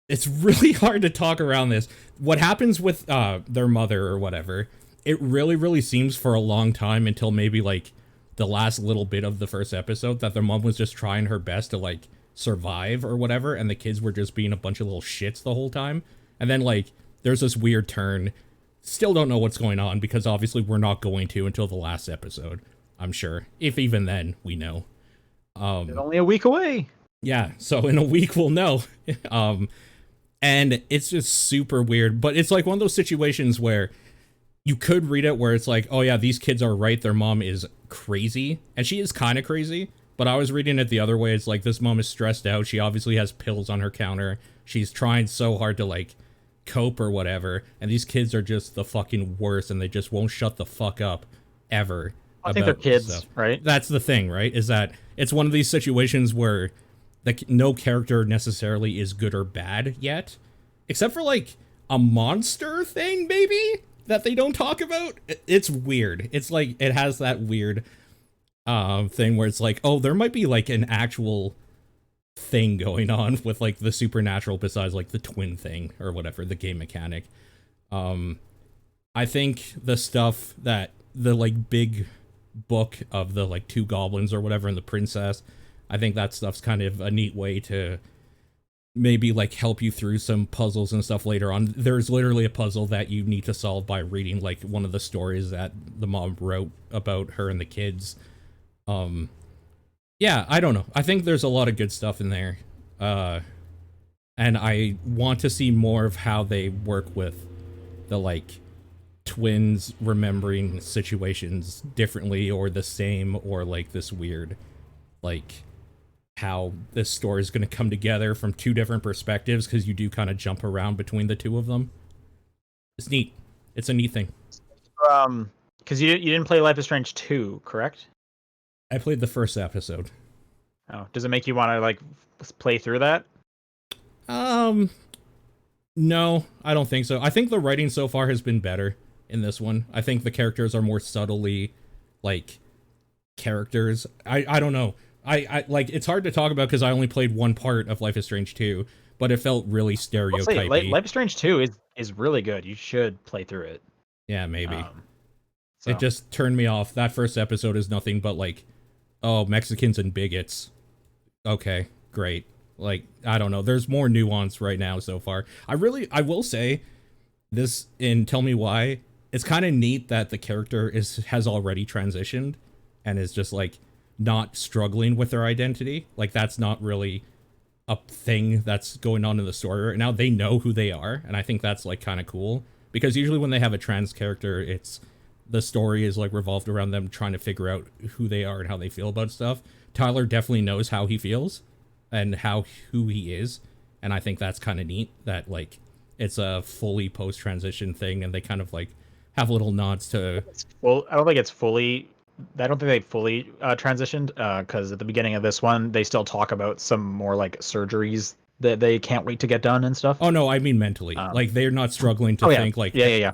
it's really hard to talk around this. What happens with their mother or whatever, it really, really seems for a long time until maybe, like, the last little bit of the first episode that their mom was just trying her best to like survive or whatever, and the kids were just being a bunch of little shits the whole time. And then like there's this weird turn. Still don't know what's going on because obviously we're not going to until the last episode, I'm sure. If even then we know. It's only a week away. Yeah, so in a week we'll know. And it's just super weird, but it's like one of those situations where you could read it where it's like, oh yeah, these kids are right, their mom is crazy, and she is kind of crazy, but I was reading it the other way. It's like, this mom is stressed out, she obviously has pills on her counter, she's trying so hard to like cope or whatever, and these kids are just the fucking worst, and they just won't shut the fuck up ever. I think they're kids, stuff. right? That's the thing, right? Is that it's one of these situations where no character necessarily is good or bad yet, except for like a monster thing maybe that they don't talk about. It's weird. It's like it has that weird thing where it's like, oh, there might be like an actual thing going on with like the supernatural besides like the twin thing or whatever, the game mechanic. I think the stuff that the like big book of the like 2 goblins or whatever and the princess, I think that stuff's kind of a neat way to maybe like help you through some puzzles and stuff later on. There's literally a puzzle that you need to solve by reading like one of the stories that the mom wrote about her and the kids. Yeah, I don't know. I think there's a lot of good stuff in there. And I want to see more of how they work with the like twins remembering situations differently or the same, or like this weird like how this story is going to come together from 2 different perspectives, because you do kind of jump around between the 2 of them. It's neat. It's a neat thing. Because you didn't play Life is Strange 2, correct? I played the first episode. Oh, does it make you want to like play through that? No, I don't think so. I think the writing so far has been better in this one. I think the characters are more subtly like characters. I don't know. I like, it's hard to talk about because I only played one part of Life is Strange 2, but it felt really stereotypy. Life is Strange 2 is really good. You should play through it. Yeah, maybe. So. It just turned me off. That first episode is nothing but like, oh, Mexicans and bigots. Okay, great. Like, I don't know. There's more nuance right now so far. I will say this in Tell Me Why. It's kind of neat that the character has already transitioned and is just like not struggling with their identity. Like, that's not really a thing that's going on in the story right now. They know who they are, and I think that's like kind of cool, because usually when they have a trans character, it's the story is like revolved around them trying to figure out who they are and how they feel about stuff. Tyler definitely knows how he feels and who he is, and I think that's kind of neat that like it's a fully post-transition thing, and they kind of like have little nods to. Well, I don't think they fully transitioned, because at the beginning of this one, they still talk about some more like surgeries that they can't wait to get done and stuff. Oh no, I mean mentally. Like they're not struggling to think like yeah.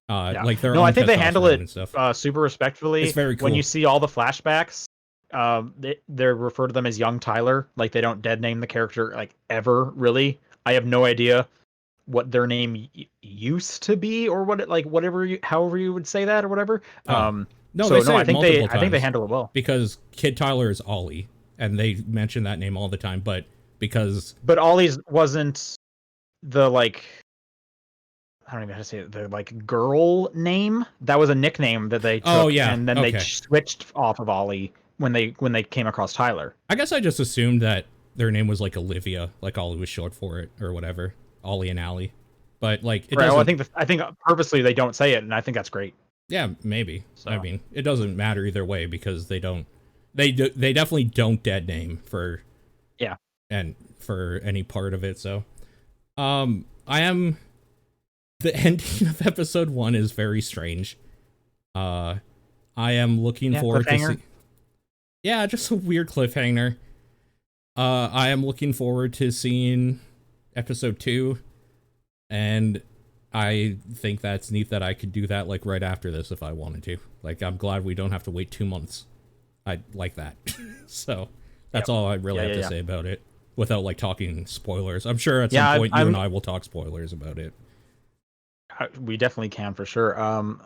Like they're I think they handle it stuff. super respectfully. It's very cool. When you see all the flashbacks, they're referred to them as young Tyler. Like they don't dead name the character like ever really. I have no idea what their name used to be, or what it like however you would say that or whatever. Oh. No, So they say no, it multiple times. I think they handle it well. Because Kid Tyler is Ollie, and they mention that name all the time, but Ollie's wasn't the like, I don't even know how to say it, the like girl name. That was a nickname that they took, oh, yeah. and then they switched off of Ollie when they came across Tyler. I guess I just assumed that their name was like Olivia, like Ollie was short for it or whatever, Ollie and Allie. But like, it doesn't. Well, I think purposely they don't say it, and I think that's great. Yeah, maybe. So. I mean, it doesn't matter either way because they definitely don't dead name for and for any part of it. So, the ending of episode 1 is very strange. I am looking forward to see. Yeah, just a weird cliffhanger. I am looking forward to seeing episode 2, and I think that's neat that I could do that like right after this if I wanted to. Like, I'm glad we don't have to wait 2 months. I like that. So that's all I really have to say about it without like talking spoilers. I'm sure at some point you and I will talk spoilers about it. We definitely can for sure.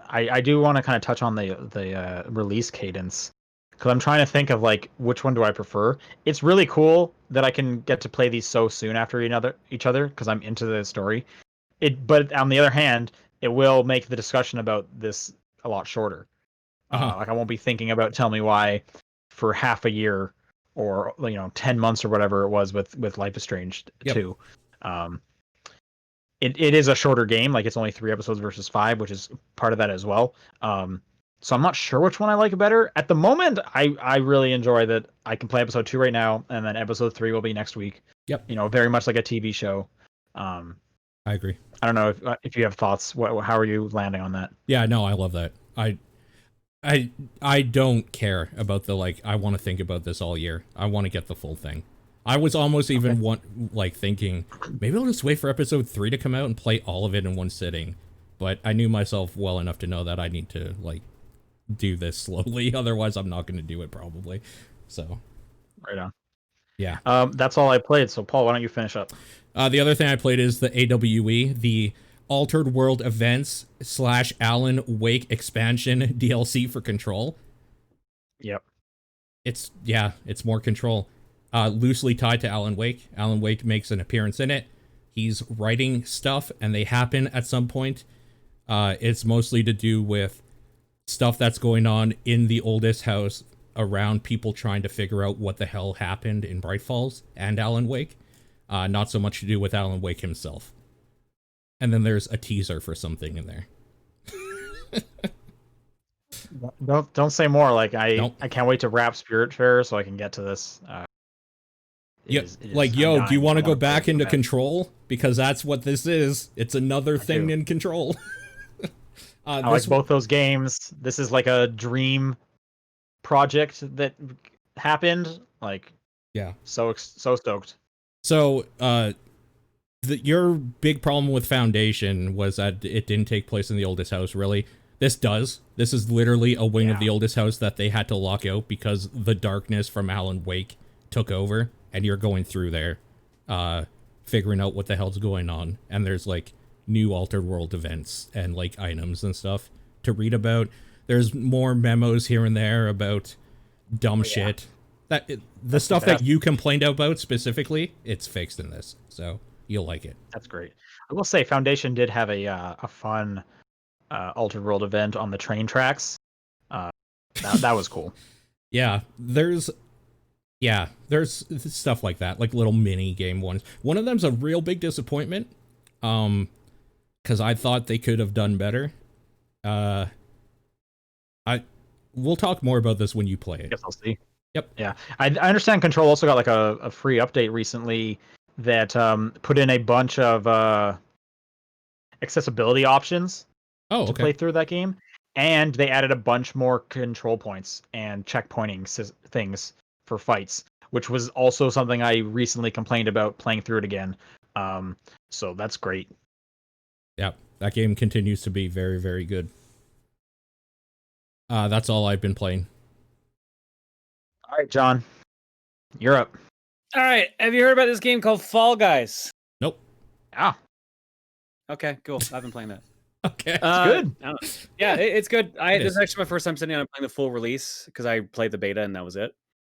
I do want to kind of touch on the release cadence, because I'm trying to think of like which one do I prefer. It's really cool that I can get to play these so soon after each other because I'm into the story. But on the other hand, it will make the discussion about this a lot shorter. Like I won't be thinking about Tell Me Why for half a year or 10 months or whatever it was with Life is Strange 2. It is a shorter game, like it's only 3 episodes versus 5, which is part of that as well. So I'm not sure which one I like better. At the moment, I really enjoy that I can play episode 2 right now, and then episode 3 will be next week. Yep. Very much like a TV show. I agree. I don't know if you have thoughts. How are you landing on that? Yeah, no, I love that. I don't care about the like. I want to think about this all year. I want to get the full thing. I was almost even thinking maybe I'll just wait for episode 3 to come out and play all of it in one sitting. But I knew myself well enough to know that I need to like do this slowly. Otherwise, I'm not going to do it probably. So, right on. Yeah. That's all I played. So, Paul, why don't you finish up? The other thing I played is the AWE, the Altered World Events / Alan Wake expansion DLC for Control. Yep. It's more Control. Loosely tied to Alan Wake. Alan Wake makes an appearance in it. He's writing stuff, and they happen at some point. It's mostly to do with stuff that's going on in the oldest house around people trying to figure out what the hell happened in Bright Falls and Alan Wake. Not so much to do with Alan Wake himself. And then there's a teaser for something in there. Don't say more. Like I can't wait to wrap Spiritfarer so I can get to this. Do you want to go back into Control? Because that's what this is. It's another thing in Control. I like both those games. This is like a dream project that happened. Like, yeah, so stoked. So, your big problem with Foundation was that it didn't take place in the oldest house, really. This does. This is literally a wing of the oldest house that they had to lock out because the darkness from Alan Wake took over, and you're going through there, figuring out what the hell's going on. And there's, like, new Altered World events and, like, items and stuff to read about. There's more memos here and there about dumb shit. The stuff that you complained about specifically, it's fixed in this, so you'll like it. That's great. I will say Foundation did have a fun Altered World event on the train tracks. That was cool. There's stuff like that, like little mini game ones. One of them's a real big disappointment, because I thought they could have done better. We'll talk more about this when you play it. I guess I'll see. Yep. Yeah, I understand Control also got like a free update recently that put in a bunch of accessibility options to play through that game, and they added a bunch more control points and checkpointing things for fights, which was also something I recently complained about playing through it again. So that's great. Yeah, that game continues to be very, very good. That's all I've been playing. All right, John, you're up. All right, have you heard about this game called Fall Guys? Nope. Ah. Okay, cool. I've been playing that. Okay, it's good. I don't know. Yeah, it's good. It This is is actually my first time sitting down and playing the full release because I played the beta and that was it.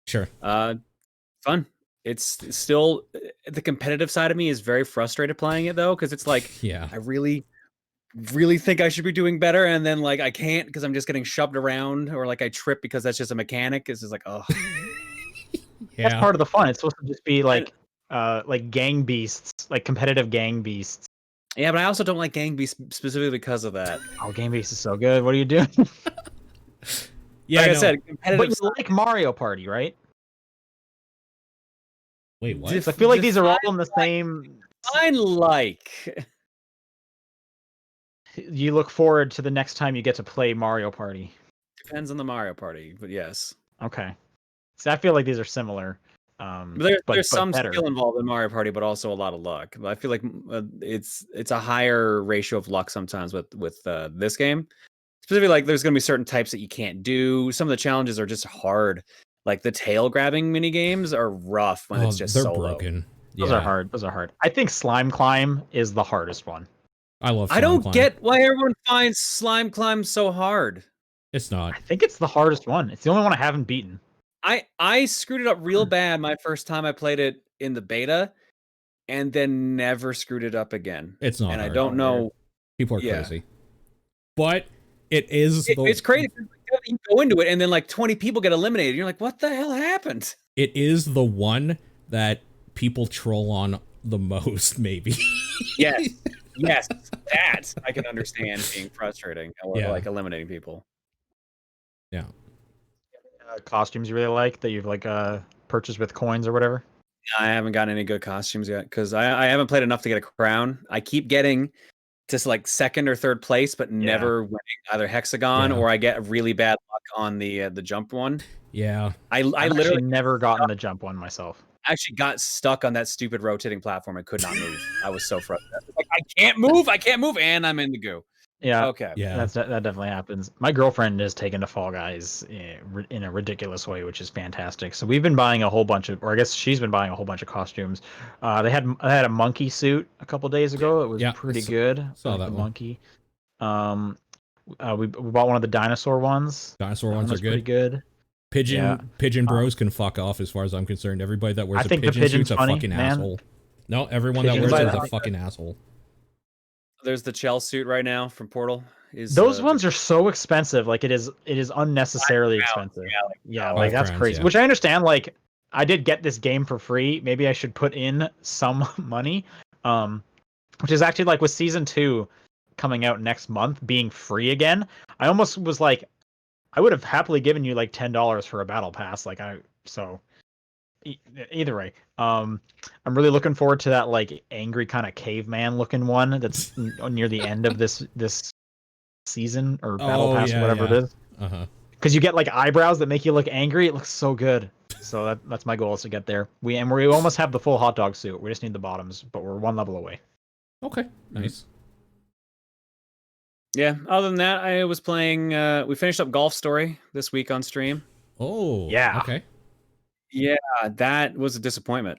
Sure. Fun. It's still the competitive side of me is very frustrated playing it though because it's like Yeah. I really think I should be doing better and then like I can't because I'm just getting shoved around or like I trip because that's just a mechanic. It's just like oh Yeah. That's part of the fun. It's supposed to just be like gang beasts, like competitive gang beasts. yeah, but I also don't like Gang Beasts specifically because of that. Oh, gang beasts is so good. What are you doing? Yeah, like I said, competitive. But you like Mario Party, right? Wait, what? I feel like these are all in the same. Fine, like. You look forward to the next time you get to play Mario Party. Depends on the Mario Party, but yes. Okay. So I feel like these are similar. There's some better. skill involved in Mario Party, but also a lot of luck. I feel like it's a higher ratio of luck sometimes with this game. Specifically, like there's going to be certain types that you can't do. Some of the challenges are just hard. Like the tail grabbing mini games are rough when it's just they're solo. broken. Those are hard. Those are hard. I think Slime Climb is the hardest one. I love. I don't get why everyone finds Slime Climb so hard. It's not. I think it's the hardest one. It's the only one I haven't beaten. I screwed it up real bad my first time I played it in the beta, and then never screwed it up again. It's not. And hard. I don't know. People are crazy, but it is. It's crazy. You go into it, and then like 20 people get eliminated. You're like, what the hell happened? It is the one that people troll on the most, maybe. Yes, that I can understand being frustrating or like eliminating people. Yeah. Costumes you really like that you've like purchased with coins or whatever? I haven't gotten any good costumes yet because I haven't played enough to get a crown. I keep getting just like second or third place, but never winning either hexagon or I get really bad luck on the jump one. Yeah, I literally never gotten the jump one myself. I actually got stuck on that stupid rotating platform and could not move. I was so frustrated. Like, I can't move, and I'm in the goo. Yeah. Okay. Yeah. That definitely happens. My girlfriend is taken to Fall Guys in a ridiculous way, which is fantastic. So we've been buying a whole bunch of, or I guess she's been buying a whole bunch of costumes. I had a monkey suit a couple days ago. It was pretty good. Saw that monkey. We bought one of the dinosaur ones. Dinosaur ones are good. Pretty good. Pigeon bros can fuck off as far as I'm concerned. Everybody that wears a pigeon suit's a fucking asshole. No, everyone that wears it is a fucking asshole. There's the Chell suit right now from Portal. Those ones are so expensive. Like it is unnecessarily expensive. Like that's crazy. Which I understand. Like I did get this game for free. Maybe I should put in some money. Which is actually like with season 2 coming out next month being free again. I almost was like, I would have happily given you like $10 for a battle pass. Either way, I'm really looking forward to that like angry kind of caveman looking one that's near the end of this season or battle pass or whatever it is. Because you get like eyebrows that make you look angry. It looks so good. So that's my goal is to get there. We almost have the full hot dog suit. We just need the bottoms, but we're one level away. Okay, nice. Yeah. Other than that, I was playing. We finished up Golf Story this week on stream. Oh, yeah. Okay. Yeah, that was a disappointment.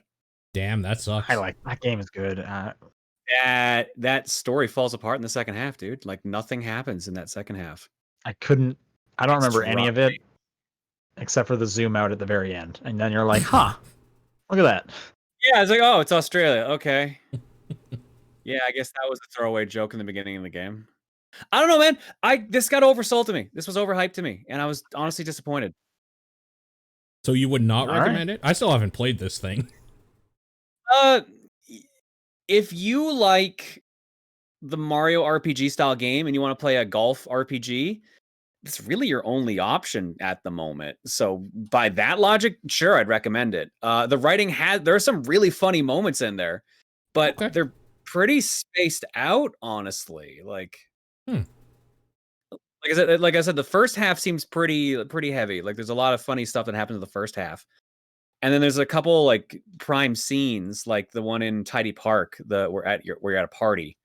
Damn, that sucks. I like that game is good. That story falls apart in the second half, dude. Like nothing happens in that second half. I don't remember any of it except for the zoom out at the very end, and then you're like, huh, look at that. Yeah, it's like, oh, it's Australia. Okay. Yeah, I guess that was a throwaway joke in the beginning of the game. I don't know, man. This got oversold to me. This was overhyped to me, and I was honestly disappointed. So you would not recommend it? I still haven't played this thing. If you like the Mario RPG style game and you want to play a golf RPG, it's really your only option at the moment. So by that logic, sure, I'd recommend it. The writing there are some really funny moments in there, but they're pretty spaced out, honestly. Like I said, the first half seems pretty heavy. Like there's a lot of funny stuff that happens in the first half. And then there's a couple like prime scenes, like the one in Tidy Park, where you're at a party,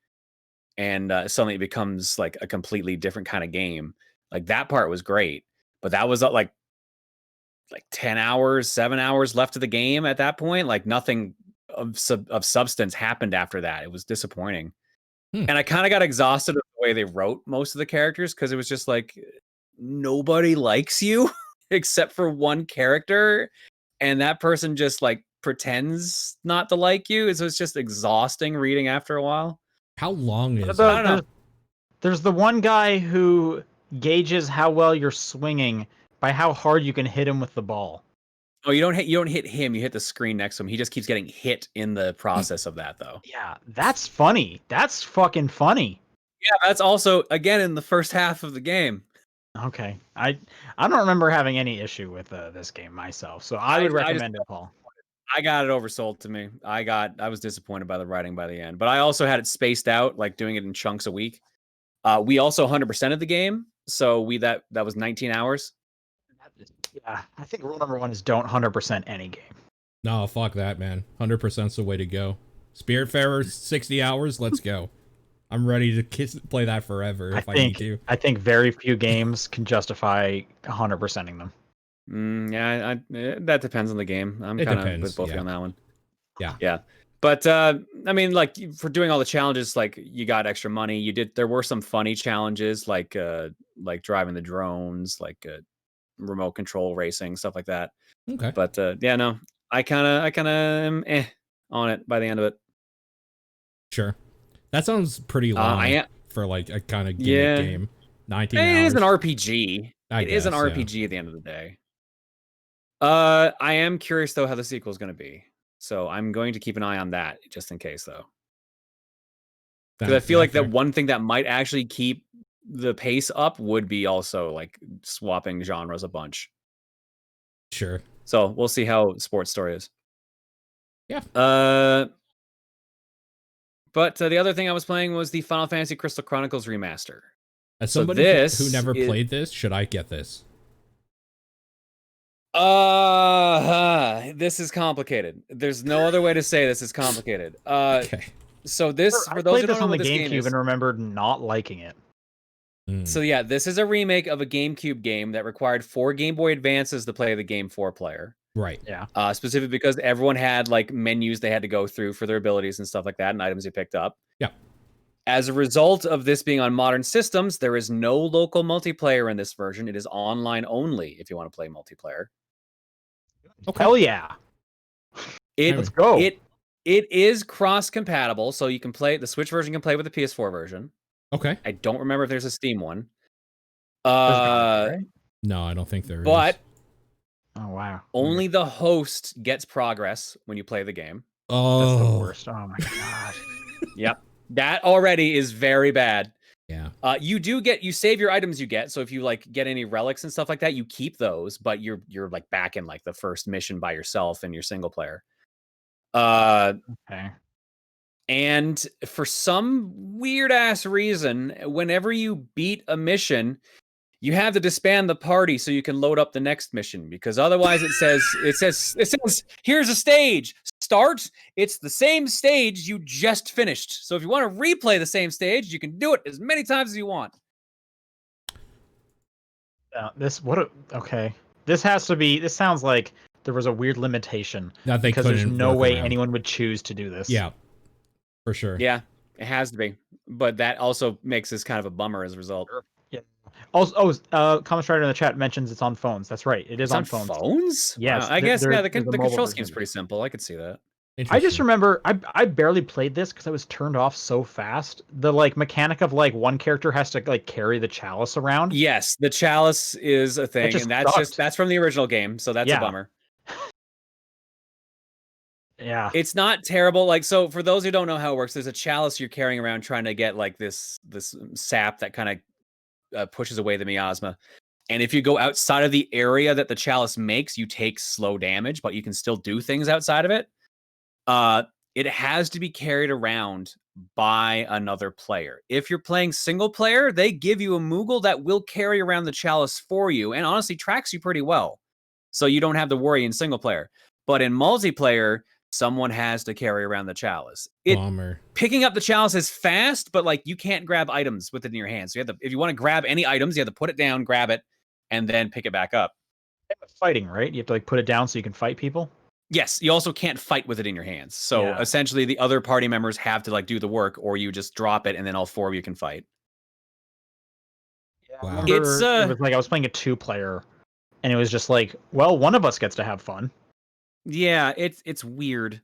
and suddenly it becomes like a completely different kind of game. Like that part was great, but that was like 10 hours, 7 hours left of the game at that point. Like nothing of substance happened after that. It was disappointing. And I kind of got exhausted of the way they wrote most of the characters because it was just like nobody likes you except for one character, and that person just like pretends not to like you. So it's just exhausting reading after a while. How long is it? I don't know. There's the one guy who gauges how well you're swinging by how hard you can hit him with the ball. Oh, you don't hit him, you hit the screen next to him. He just keeps getting hit in the process of that though. Yeah, that's funny. That's fucking funny. Yeah, that's also again in the first half of the game. Okay. I don't remember having any issue with this game myself. So I would recommend it, Paul. I got it oversold to me. I was disappointed by the writing by the end. But I also had it spaced out, like doing it in chunks a week. We also 100% of the game, so that was 19 hours. Yeah, I think rule number 1 is don't 100% any game. No, fuck that, man. 100%'s the way to go. Spiritfarer, 60 hours, let's go. I'm ready to play that forever if I need to. I think very few games can justify 100%ing them. That depends on the game. I'm kind of with both of you on that one. Yeah. But I mean, like for doing all the challenges, like you got extra money. There were some funny challenges, like driving the drones, like remote control racing, stuff like that. Okay. But yeah, no, I kind of am on it by the end of it. Sure. That sounds pretty long for like a kind of gimmick game. 19 hours. It is an RPG. It is an RPG at the end of the day. I am curious though how the sequel is going to be. So I'm going to keep an eye on that just in case though. Because I feel like that one thing that might actually keep the pace up would be also like swapping genres a bunch. Sure. So we'll see how Sports Story is. Yeah. But the other thing I was playing was the Final Fantasy Crystal Chronicles Remaster. As somebody who never played this, should I get this? This is complicated. There's no other way to say this is complicated. Okay. So this, for those who don't know what this game is, I played this on the GameCube and remembered not liking it. So yeah, this is a remake of a GameCube game that required 4 Game Boy Advances to play the game 4-player. Right. Yeah. Specifically because everyone had like menus they had to go through for their abilities and stuff like that, and items you picked up. Yeah. As a result of this being on modern systems, there is no local multiplayer in this version. It is online only if you want to play multiplayer. Okay. Hell yeah. Let's go. It is cross-compatible, so you can play the Switch version can play with the PS4 version. Okay. I don't remember if there's a Steam one. No, I don't think there is. But oh wow. Only the host gets progress when you play the game. Oh, that's the worst. Oh my god. Yep. That already is very bad. Yeah. You save your items you get. So if you like get any relics and stuff like that, you keep those, but you're like back in like the first mission by yourself in your single player. Okay. And for some weird ass reason, whenever you beat a mission, you have to disband the party so you can load up the next mission, because otherwise it says here's a stage. Start. It's the same stage you just finished. So if you want to replay the same stage, you can do it as many times as you want. Okay. This sounds like there was a weird limitation that they because there's no way around. anyone would choose to do this. Yeah. For sure. Yeah, it has to be. But that also makes this kind of a bummer as a result. Yeah. Also, Common Strider in the chat mentions it's on phones. That's right. It's on phones. Yes. I guess the control scheme's pretty simple. I could see that. I just remember I barely played this because I was turned off so fast. The like mechanic of like one character has to like carry the chalice around. Yes, the chalice is a thing, and that's from the original game, so that's a bummer. Yeah. It's not terrible. Like, so for those who don't know how it works, there's a chalice you're carrying around trying to get like this sap that kind of pushes away the miasma. And if you go outside of the area that the chalice makes, you take slow damage, but you can still do things outside of it. It has to be carried around by another player. If you're playing single player, they give you a Moogle that will carry around the chalice for you and honestly tracks you pretty well. So you don't have to worry in single player. But in multiplayer, someone has to carry around the chalice. Bummer. Picking up the chalice is fast, but like you can't grab items with it in your hands. So if you want to grab any items, you have to put it down, grab it, and then pick it back up. Fighting, right? You have to like put it down so you can fight people. Yes, you also can't fight with it in your hands. So essentially, the other party members have to like do the work, or you just drop it, and then all four of you can fight. Yeah, wow. It was like I was playing a 2-player, and it was just like, well, one of us gets to have fun. Yeah, it's weird.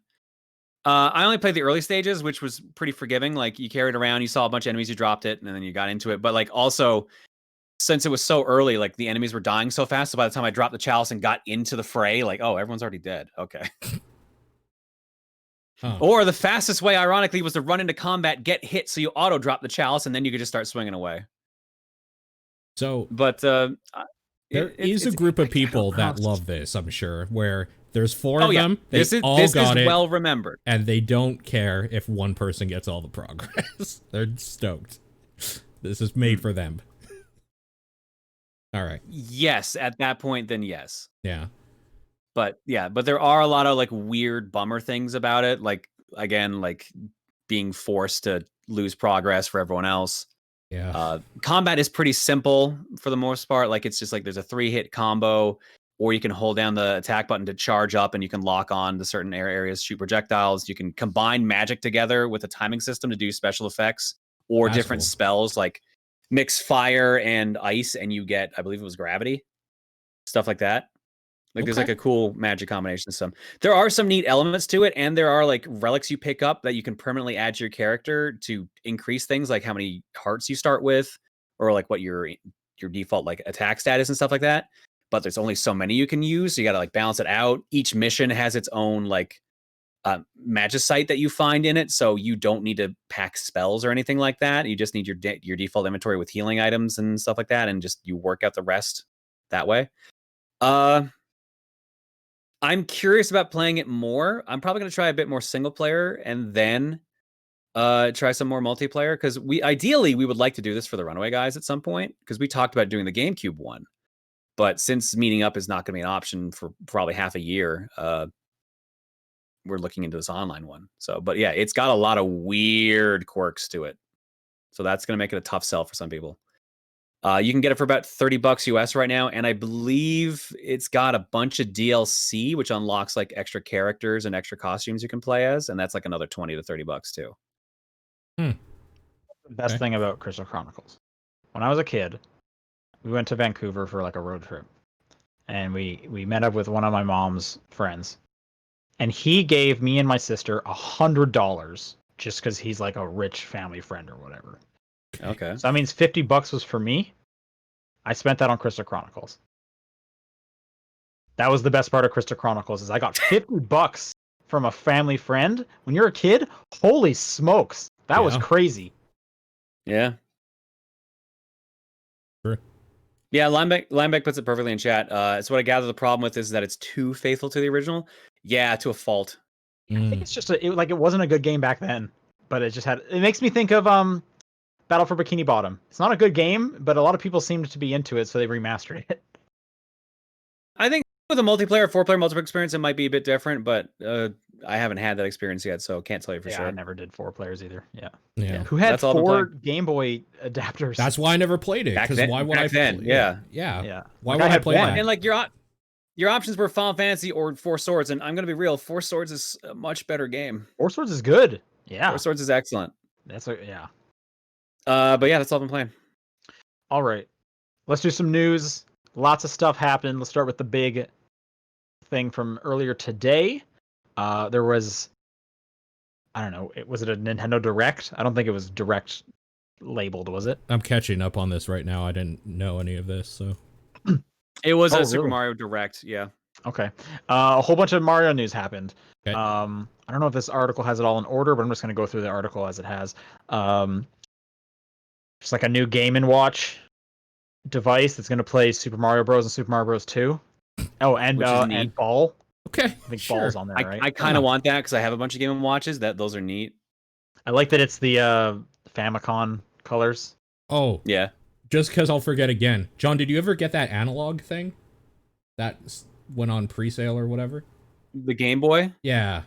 I only played the early stages, which was pretty forgiving. Like you carried around, you saw a bunch of enemies, you dropped it, and then you got into it. But like also, since it was so early, like the enemies were dying so fast. So by the time I dropped the chalice and got into the fray, like, oh, everyone's already dead. Okay. Huh. Or the fastest way, ironically, was to run into combat, get hit, so you auto drop the chalice, and then you could just start swinging away. So, but there is a group of people that love this, I'm sure, where there's 4 of them. This is well remembered, and they don't care if one person gets all the progress. They're stoked. This is made for them. All right. Yes, at that point, then yes. Yeah. But there are a lot of like weird bummer things about it. Like again, like being forced to lose progress for everyone else. Yeah. Combat is pretty simple for the most part. Like it's just like there's a 3-hit combo, or you can hold down the attack button to charge up, and you can lock on to certain areas, shoot projectiles. You can combine magic together with a timing system to do special effects or different spells, like mix fire and ice, and you get, I believe it was gravity, stuff like that. Like there's like a cool magic combination system. There are some neat elements to it, and there are like relics you pick up that you can permanently add to your character to increase things, like how many hearts you start with, or like what your default like attack status and stuff like that. But there's only so many you can use, so you got to like balance it out. Each mission has its own like magicite that you find in it, so you don't need to pack spells or anything like that. You just need your default inventory with healing items and stuff like that, and just you work out the rest that way. I'm curious about playing it more. I'm probably going to try a bit more single player and then try some more multiplayer, because ideally we would like to do this for the Runaway guys at some point, because we talked about doing the GameCube one. But since meeting up is not going to be an option for probably half a year, we're looking into this online one. So, but yeah, it's got a lot of weird quirks to it. So that's going to make it a tough sell for some people. You can get it for about $30 US right now, and I believe it's got a bunch of DLC, which unlocks like extra characters and extra costumes you can play as, and that's like another $20 to $30 too. The best thing about Crystal Chronicles, when I was a kid, we went to Vancouver for like a road trip, and we met up with one of my mom's friends, and he gave me and my sister $100 just because he's like a rich family friend or whatever. Okay. So that means $50 was for me. I spent that on Crystal Chronicles. That was the best part of Crystal Chronicles, is I got $50 from a family friend. When you're a kid, holy smokes, that was crazy. Yeah. Sure. Yeah, Lineback puts it perfectly in chat. It's what I gather the problem with is that it's too faithful to the original. Yeah, to a fault. I think it's just it wasn't a good game back then, but it makes me think of Battle for Bikini Bottom. It's not a good game, but a lot of people seemed to be into it, so they remastered it. I think with a 4-player multiplayer experience, it might be a bit different, but I haven't had that experience yet, so can't tell you for sure. I never did 4 players either. Yeah. Who had 4 Game Boy adapters? That's why I never played it. Because why would I play it? Yeah. Why would I play that? And like your options were Final Fantasy or Four Swords, and I'm gonna be real, Four Swords is a much better game. Four Swords is good. Yeah. Four Swords is excellent. But yeah, that's all I've been playing. All right, let's do some news. Lots of stuff happened. Let's start with the big thing from earlier today. There was, I don't know, was it a Nintendo Direct? I don't think it was Direct labeled, was it? I'm catching up on this right now. I didn't know any of this, so. It was a Super Mario Direct, yeah. Okay. A whole bunch of Mario news happened. Okay. I don't know if this article has it all in order, but I'm just going to go through the article as it has. Just like a new Game & Watch device that's going to play Super Mario Bros. And Super Mario Bros. 2. Oh, and Ball. Okay. I think Ball's on there, right? I kind of want that because I have a bunch of Game & Watches. Those are neat. I like that it's the Famicom colors. Oh. Yeah. Just because I'll forget again. John, did you ever get that analog thing? That went on pre-sale or whatever? The Game Boy? Yeah.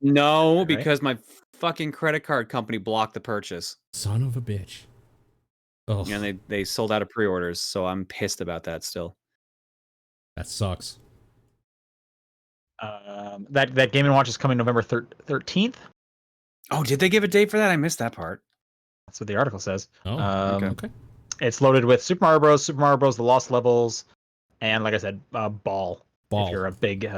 No, because my fucking credit card company blocked the purchase. Son of a bitch. Oh. And they sold out of pre-orders, so I'm pissed about that still. That sucks. That Game & Watch is coming November 13th. Oh, did they give a date for that? I missed that part. That's what the article says. Oh, okay. It's loaded with Super Mario Bros., Super Mario Bros. The Lost Levels, and like I said, Ball. If you're a big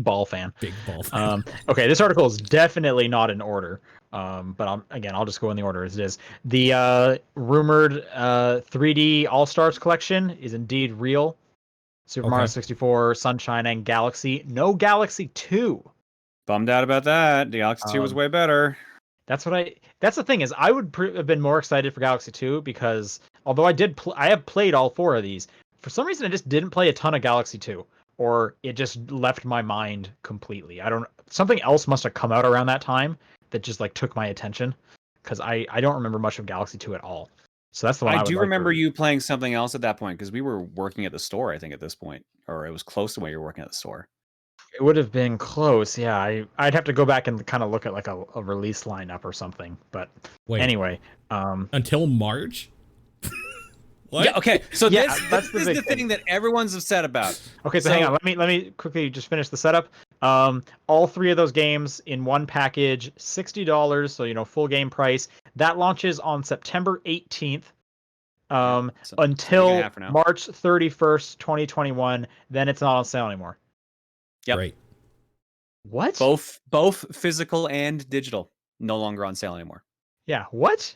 Ball fan. Big Ball fan. Okay, this article is definitely not in order. But I'll just go in the order as it is. The rumored 3D All-Stars collection is indeed real. Super Mario 64, Sunshine, and Galaxy. No Galaxy 2. Bummed out about that. Galaxy 2 was way better. That's the thing is I would have been more excited for Galaxy 2 because although I have played all 4 of these, for some reason I just didn't play a ton of Galaxy 2, or it just left my mind completely. Something else must have come out around that time that just like took my attention, because I don't remember much of Galaxy 2 at all. So that's the one I do remember you playing something else at that point, because we were working at the store, I think, at this point, or it was close to when you were working at the store. It would have been close, yeah. I'd have to go back and kind of look at like a release lineup or something. But anyway, until March. What? Yeah, okay, so this is the thing that everyone's upset about. Okay, so hang on. Let me quickly just finish the setup. All 3 of those games in one package, $60, so full game price. That launches on September 18th. Until March 31st, 2021. Then it's not on sale anymore. Yep. Great. What? Both physical and digital no longer on sale anymore. Yeah. What?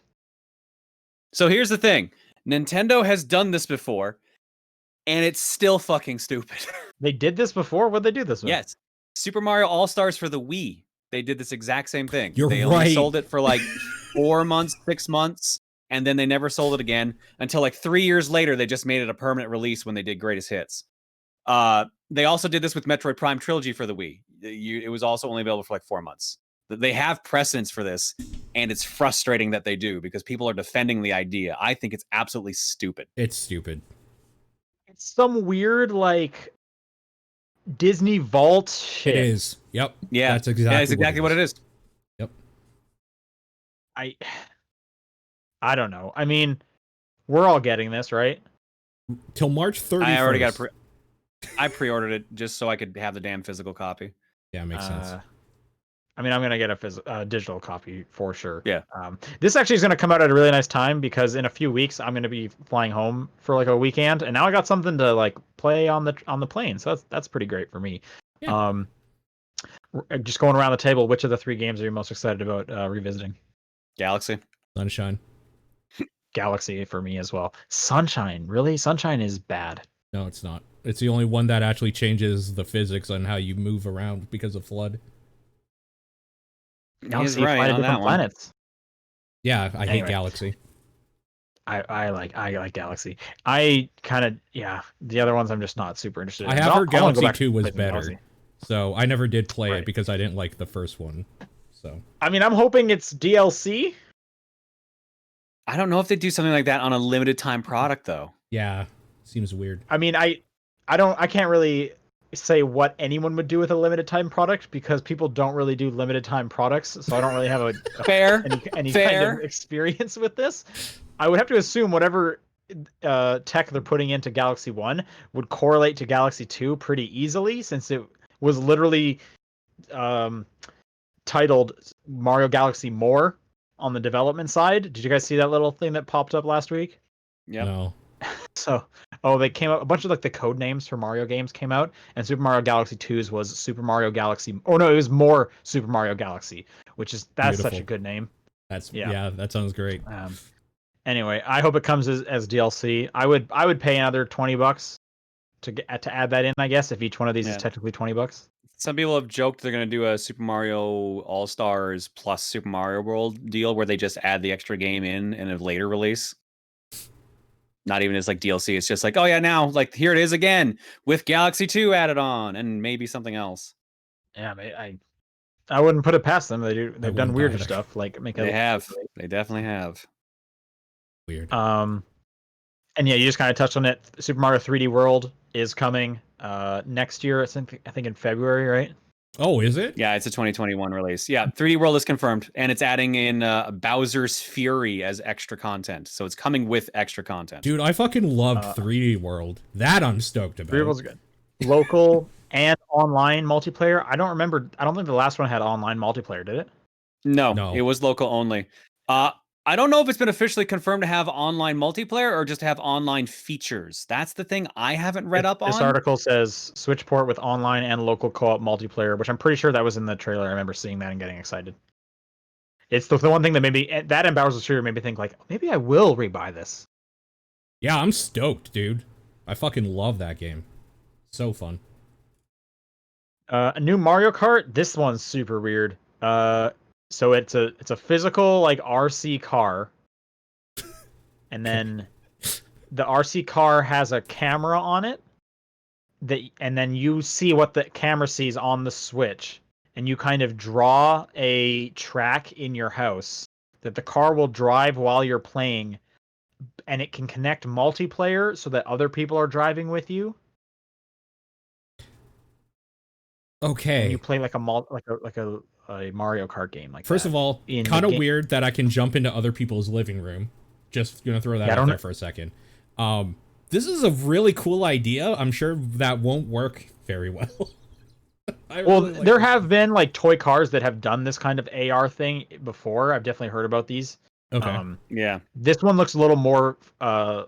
So here's the thing. Nintendo has done this before, and it's still fucking stupid. They did this before? What'd they do this with? Yes. Super Mario All-Stars for the Wii. They did this exact same thing. They only sold it for like 4 months, 6 months, and then they never sold it again until like 3 years later. They just made it a permanent release when they did Greatest Hits. They also did this with Metroid Prime Trilogy for the Wii. It was also only available for like 4 months. They have precedence for this, and it's frustrating that they do because people are defending the idea. I think it's absolutely stupid. It's stupid. It's some weird like Disney Vault shit. It is. Yep. Yeah. That's exactly what it is. Yep. I don't know. I mean, we're all getting this, right? Till March 31st. I already got I pre-ordered it just so I could have the damn physical copy. Yeah, makes sense. I mean, I'm gonna get a digital copy for sure. Yeah. This actually is gonna come out at a really nice time because in a few weeks I'm gonna be flying home for like a weekend, and now I got something to like play on the plane. So that's pretty great for me. Yeah. Just going around the table, which of the 3 games are you most excited about revisiting? Galaxy. Sunshine. Galaxy for me as well. Sunshine, really? Sunshine is bad. No, it's not. It's the only one that actually changes the physics on how you move around because of flood. Galaxy right on different planets. Yeah, I hate Galaxy. I like Galaxy. I kind of the other ones I'm just not super interested in. I have heard Galaxy 2 was better. So I never did play it because I didn't like the first one. So I mean, I'm hoping it's DLC. I don't know if they do something like that on a limited time product though. Yeah, seems weird. I mean, I can't really say what anyone would do with a limited time product because people don't really do limited time products, so I don't really have any kind of experience with this. I would have to assume whatever tech they're putting into Galaxy 1 would correlate to Galaxy 2 pretty easily, since it was literally titled Mario Galaxy More on the development side. Did you guys see that little thing that popped up last week? Yeah. No. So, they came out, a bunch of like the code names for Mario games came out, and Super Mario Galaxy 2's was Super Mario Galaxy. Oh no, it was more Super Mario Galaxy, that's beautiful. Such a good name. Yeah, that sounds great. Anyway, I hope it comes as DLC. I would pay another $20 to add that in, I guess, if each one of these is technically $20. Some people have joked they're going to do a Super Mario All-Stars plus Super Mario World deal where they just add the extra game in a later release. Not even as like DLC. It's just like, oh yeah, now like here it is again with Galaxy 2 added on and maybe something else. Yeah, I wouldn't put it past them. They've done weirder stuff like make it. They definitely have. Weird. And yeah, you just kind of touched on it. Super Mario 3D World is coming next year. I think in February, right? Oh, is it? Yeah, it's a 2021 release. Yeah, 3D World is confirmed, and it's adding in Bowser's Fury as extra content. So it's coming with extra content. Dude, I fucking loved 3D World. That I'm stoked about. 3D World's good. Local and online multiplayer. I don't remember. I don't think the last one had online multiplayer, did it? No, it was local only. I don't know if it's been officially confirmed to have online multiplayer or just have online features. That's the thing I haven't read up on. This article says Switch port with online and local co-op multiplayer, which I'm pretty sure that was in the trailer. I remember seeing that and getting excited. It's the one thing that that and Bowser's Fury made me think like maybe I will rebuy this. Yeah, I'm stoked, dude. I fucking love that game. So fun. A new Mario Kart. This one's super weird. So it's a physical like RC car, and then the RC car has a camera on it. And then you see what the camera sees on the Switch, and you kind of draw a track in your house that the car will drive while you're playing, and it can connect multiplayer so that other people are driving with you. Okay. And you play like a Mario Kart game like First that. of all, kind of weird that I can jump into other people's living room. Just gonna throw that out there for a second. This is a really cool idea. I'm sure that won't work very well. There have been like toy cars that have done this kind of AR thing before. I've definitely heard about these. Okay. Yeah. This one looks a little more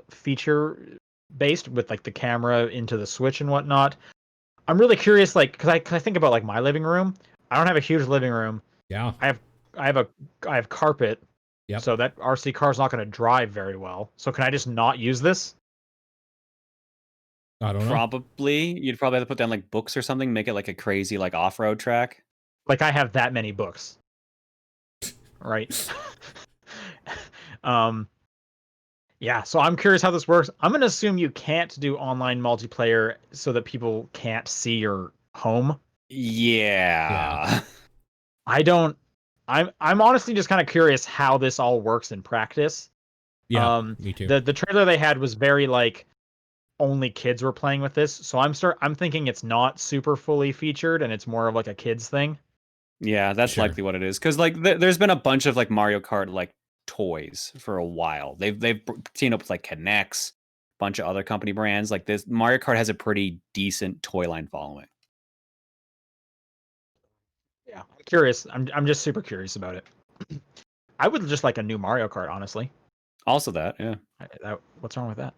feature based with like the camera into the Switch and whatnot. I'm really curious, like, because I think about like my living room. I don't have a huge living room. Yeah. I have carpet. Yep. So that RC car is not going to drive very well. So can I just not use this? I don't know. Probably. You'd probably have to put down like books or something, make it like a crazy like off-road track. Like I have that many books. Right. Yeah, so I'm curious how this works. I'm going to assume you can't do online multiplayer so that people can't see your home. Yeah. I'm honestly just kind of curious how this all works in practice. Yeah, me too. The trailer they had was very like only kids were playing with this, so I'm thinking it's not super fully featured and it's more of like a kids thing. Yeah, that's likely what it is. Because like there's been a bunch of like Mario Kart like toys for a while. They've teamed up with like Connects, a bunch of other company brands. Like this Mario Kart has a pretty decent toy line following. Yeah, I'm curious. I'm just super curious about it. I would just like a new Mario Kart, honestly. Also that, yeah. What's wrong with that?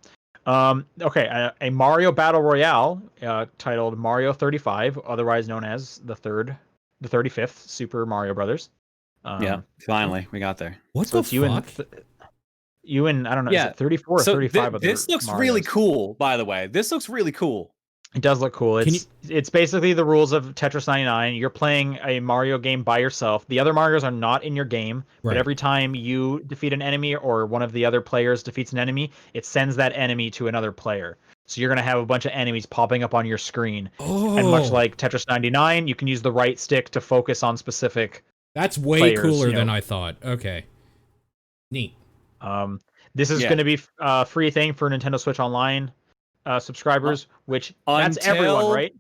Okay, a Mario Battle Royale titled Mario 35, otherwise known as the 35th Super Mario Brothers. Yeah, finally we got there. What the fuck? You and I don't know, is it 34 or 35? This looks really cool, by the way. This looks really cool. It does look cool. It's basically the rules of Tetris 99. You're playing a Mario game by yourself. The other Marios are not in your game, but every time you defeat an enemy or one of the other players defeats an enemy, it sends that enemy to another player. So you're going to have a bunch of enemies popping up on your screen. Oh. And much like Tetris 99, you can use the right stick to focus on specific That's way cooler than I thought. Okay. Neat. This is going to be a free thing for Nintendo Switch Online subscribers, which that's everyone, right?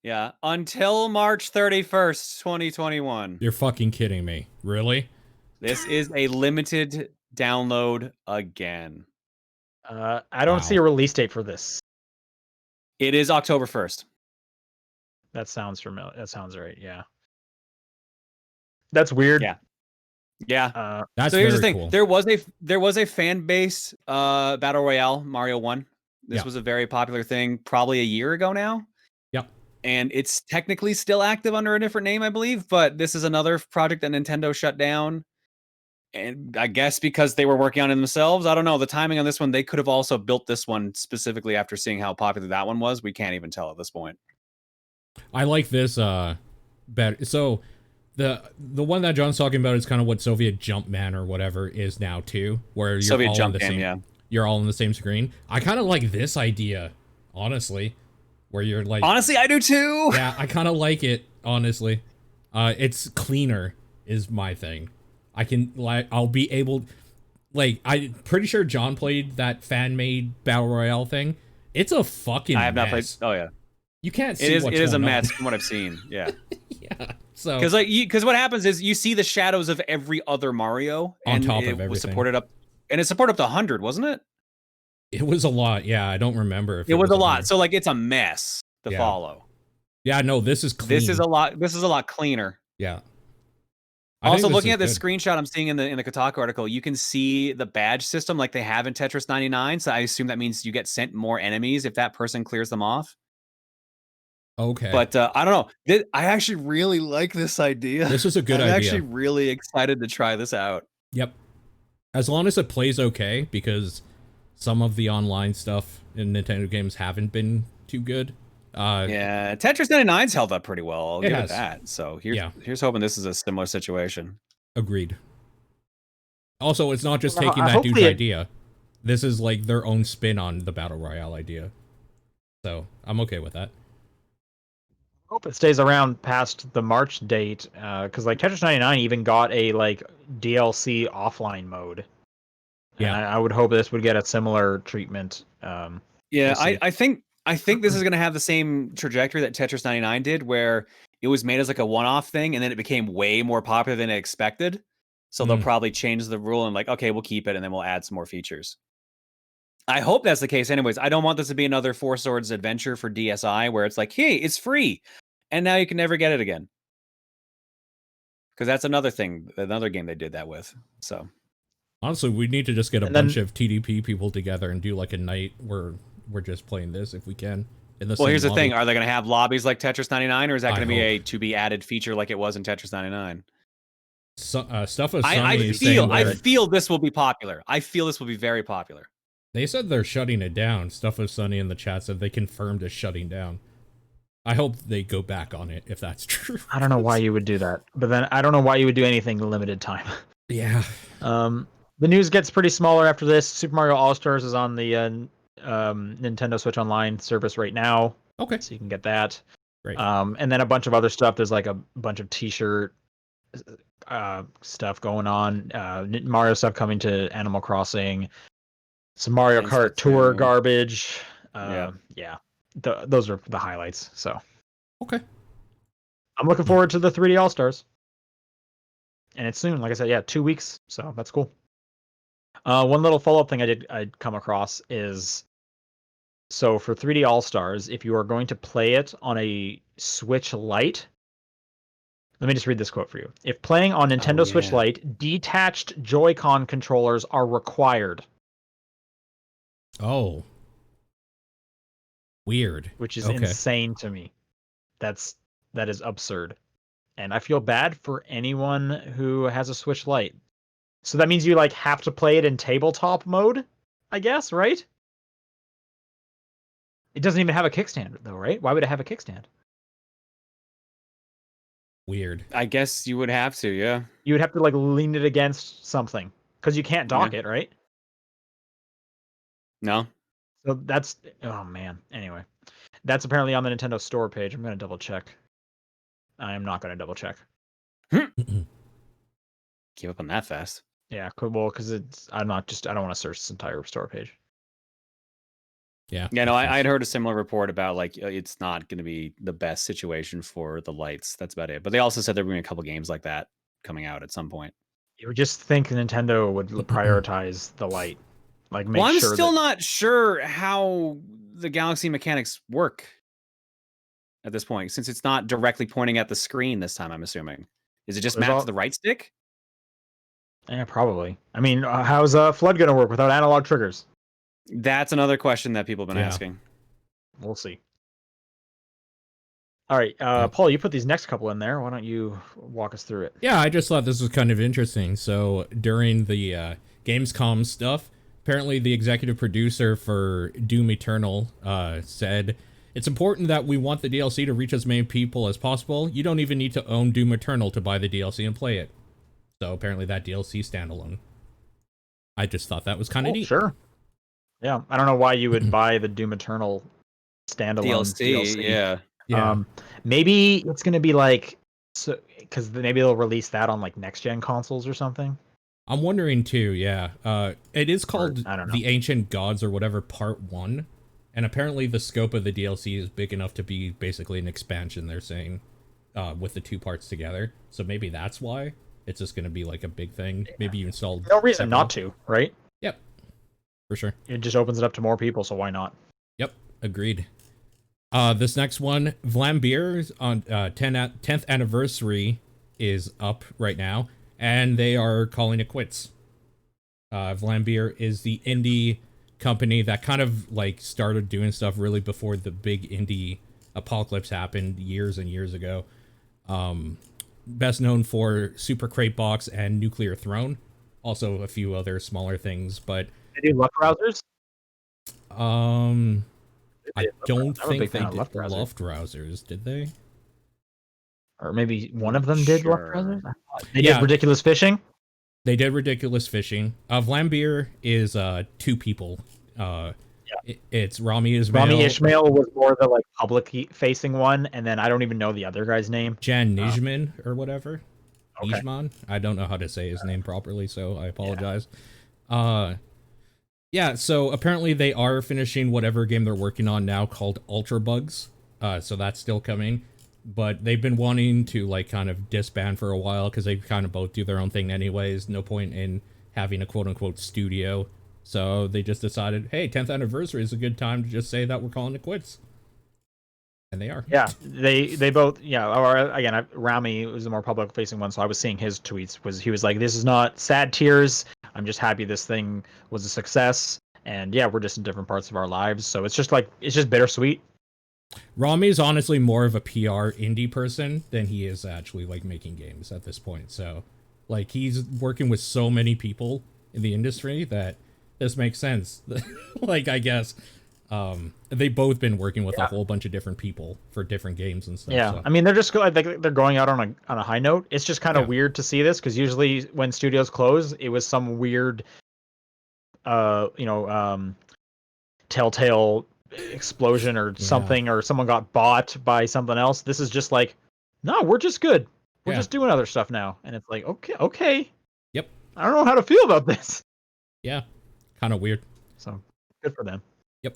Yeah, until March 31st, 2021. You're fucking kidding me. Really? This is a limited download again. I don't see a release date for this. It is October 1st. That sounds familiar. That sounds right. Yeah. That's weird. Yeah. Yeah. That's so here's the thing. Cool. There was a fan-based battle royale Mario 1. This was a very popular thing probably a year ago now. Yep. And it's technically still active under a different name, I believe, but this is another project that Nintendo shut down. And I guess because they were working on it themselves, I don't know. The timing on this one, they could have also built this one specifically after seeing how popular that one was. We can't even tell at this point. I like this better. So the one that John's talking about is kind of what Soviet Jumpman or whatever is now too, where you're Soviet all Jump on the Game, same, yeah. You're all on the same screen. I kind of like this idea, honestly, where you're like. Honestly, I do too. Yeah, I kind of like it. Honestly, it's cleaner is my thing. I'll be able, I'm pretty sure John played that fan-made battle royale thing. It's a fucking mess. I have not played. Oh yeah, you can't see. It is a mess from what I've seen. Yeah. Yeah. So because what happens is you see the shadows of every other Mario on top of everything. It was supported up, and it supported up to 100, wasn't it? It was a lot. Yeah, I don't remember if it was a lot. So like it's a mess to follow. Yeah, no, this is clean. This is a lot cleaner. Yeah. Also, looking at this screenshot I'm seeing in the Kotaku article, you can see the badge system like they have in Tetris 99. So I assume that means you get sent more enemies if that person clears them off. Okay. But I don't know. I actually really like this idea. This is a good idea. I'm actually really excited to try this out. Yep. As long as it plays okay, because some of the online stuff in Nintendo games haven't been too good. Yeah, Tetris 99's held up pretty well. I'll give it that. So here's hoping this is a similar situation. Agreed. Also, it's not just taking that dude's idea. This is like their own spin on the Battle Royale idea. So I'm okay with that. I hope it stays around past the March date, because like Tetris 99 even got a like DLC offline mode. Yeah, and I would hope this would get a similar treatment. Yeah, I think this is going to have the same trajectory that Tetris 99 did, where it was made as like a one-off thing, and then it became way more popular than expected. So they'll probably change the rule and like, okay, we'll keep it, and then we'll add some more features. I hope that's the case. Anyways, I don't want this to be another Four Swords adventure for DSi, where it's like, hey, it's free, and now you can never get it again. Because that's another thing, another game they did that with. So honestly, we need to just get a bunch of TDP people together and do like a night where we're just playing this if we can. Well, here's the thing: are they going to have lobbies like Tetris 99, or is that going to be a to-be-added feature like it was in Tetris 99? Stuff of Sunny I feel this will be popular. I feel this will be very popular. They said they're shutting it down. Stuff of Sunny in the chat said they confirmed it's shutting down. I hope they go back on it if that's true. I don't know why you would do that, but then I don't know why you would do anything limited time. Yeah. The news gets pretty smaller after this. Super Mario All-Stars is on the Nintendo Switch Online service right now. Okay. So you can get that. Great. And then a bunch of other stuff. There's like a bunch of t-shirt stuff going on. Mario stuff coming to Animal Crossing. Some Mario Kart Tour garbage. Yeah. Those are the highlights. So. Okay. I'm looking forward to the 3D All-Stars. And it's soon. Like I said, 2 weeks. So that's cool. One little follow-up thing I'd come across is, so for 3D All-Stars, if you are going to play it on a Switch Lite, let me just read this quote for you. If playing on Nintendo Switch Lite, detached Joy-Con controllers are required. Oh. Weird. Which is insane to me. That is absurd. And I feel bad for anyone who has a Switch Lite. So that means you like have to play it in tabletop mode, I guess, right? It doesn't even have a kickstand though, right? Why would it have a kickstand? Weird. I guess you would have to, yeah. You would have to like lean it against something because you can't dock it, right? No. So that's, oh man. Anyway, that's apparently on the Nintendo Store page. I'm going to double check. I am not going to double check. Keep up on that fast. Yeah, well, because I don't want to search this entire store page. Yeah. Yeah, no, I had heard a similar report about like it's not going to be the best situation for the lights. That's about it. But they also said there were going to be a couple games like that coming out at some point. You would just think Nintendo would prioritize the light. Like, make I'm sure still not sure how the Galaxy mechanics work at this point, since it's not directly pointing at the screen this time, I'm assuming. Is it just mapped to the right stick? Yeah, probably. I mean, how's Flood going to work without analog triggers? That's another question that people have been asking. We'll see. All right, Paul, you put these next couple in there. Why don't you walk us through it? Yeah, I just thought this was kind of interesting. So during the Gamescom stuff, apparently the executive producer for Doom Eternal said, it's important that we want the DLC to reach as many people as possible. You don't even need to own Doom Eternal to buy the DLC and play it. So apparently that DLC standalone. I just thought that was kind of neat. Sure. Yeah, I don't know why you would buy the Doom Eternal standalone DLC. Yeah. Maybe it's going to be like, so because maybe they'll release that on like next gen consoles or something. I'm wondering too. Yeah. It is called I don't know. The Ancient Gods or whatever Part 1. And apparently the scope of the DLC is big enough to be basically an expansion, they're saying, with the two parts together. So maybe that's why it's just going to be like a big thing. Maybe you installed... No reason not to, right? Yep. For sure. It just opens it up to more people, so why not? Yep. Agreed. This next one, Vlambeer on 10th anniversary is up right now, and they are calling it quits. Vlambeer is the indie company that kind of like started doing stuff really before the big indie apocalypse happened years and years ago. Best known for Super Crate Box and Nuclear Throne, also a few other smaller things, but They do luck browsers. I don't think they did Luft Browsers, did they? Or maybe one of them did Luft Sure. browsers. They did Ridiculous Fishing. They did Ridiculous Fishing. Vlambeer is 2 people. It's Rami Ismail. Rami Ishmael was more the like public-facing one, and then I don't even know the other guy's name. Jan Nijman or whatever. Okay. Nijman? I don't know how to say his name properly, so I apologize. Yeah, so apparently they are finishing whatever game they're working on now called Ultra Bugs. So that's still coming. But they've been wanting to like kind of disband for a while because they kind of both do their own thing anyways. No point in having a quote-unquote studio. So they just decided, hey, 10th anniversary is a good time to just say that we're calling it quits. And they are. Yeah, they both, or again, Rami was the more public-facing one, so I was seeing his tweets. He was like, this is not sad tears. I'm just happy this thing was a success. And yeah, we're just in different parts of our lives. So it's just bittersweet. Rami is honestly more of a PR indie person than he is actually like making games at this point. So like he's working with so many people in the industry that this makes sense. Like I guess they've both been working with a whole bunch of different people for different games and stuff. Yeah, so. I mean they're going out on a high note. It's just kind of weird to see this because usually when studios close, it was some weird, telltale explosion or something, or someone got bought by something else. This is just like, no, we're just good. We're just doing other stuff now, and it's like, okay. Yep. I don't know how to feel about this. Yeah, kind of weird. So good for them. Yep.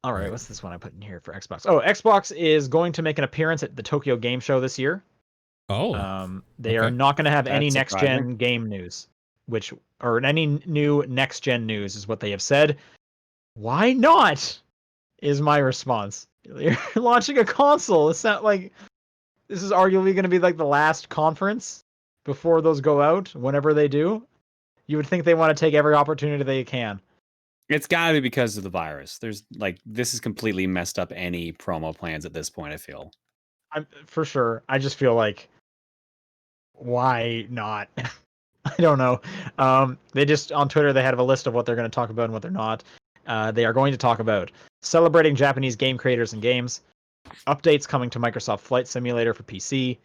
All right, what's this one I put in here for Xbox? Oh, Xbox is going to make an appearance at the Tokyo Game Show this year. Oh. They are not going to have any next-gen game news, or any new next-gen news is what they have said. Why not? Is my response. You're launching a console. It's not like this is arguably going to be like the last conference before those go out, whenever they do. You would think they want to take every opportunity they can. It's got to be because of the virus. There's like, this has completely messed up any promo plans at this point, I feel. For sure. I just feel like, why not? I don't know. They just, on Twitter, they have a list of what they're going to talk about and what they're not. They are going to talk about celebrating Japanese game creators and games, updates coming to Microsoft Flight Simulator for PC,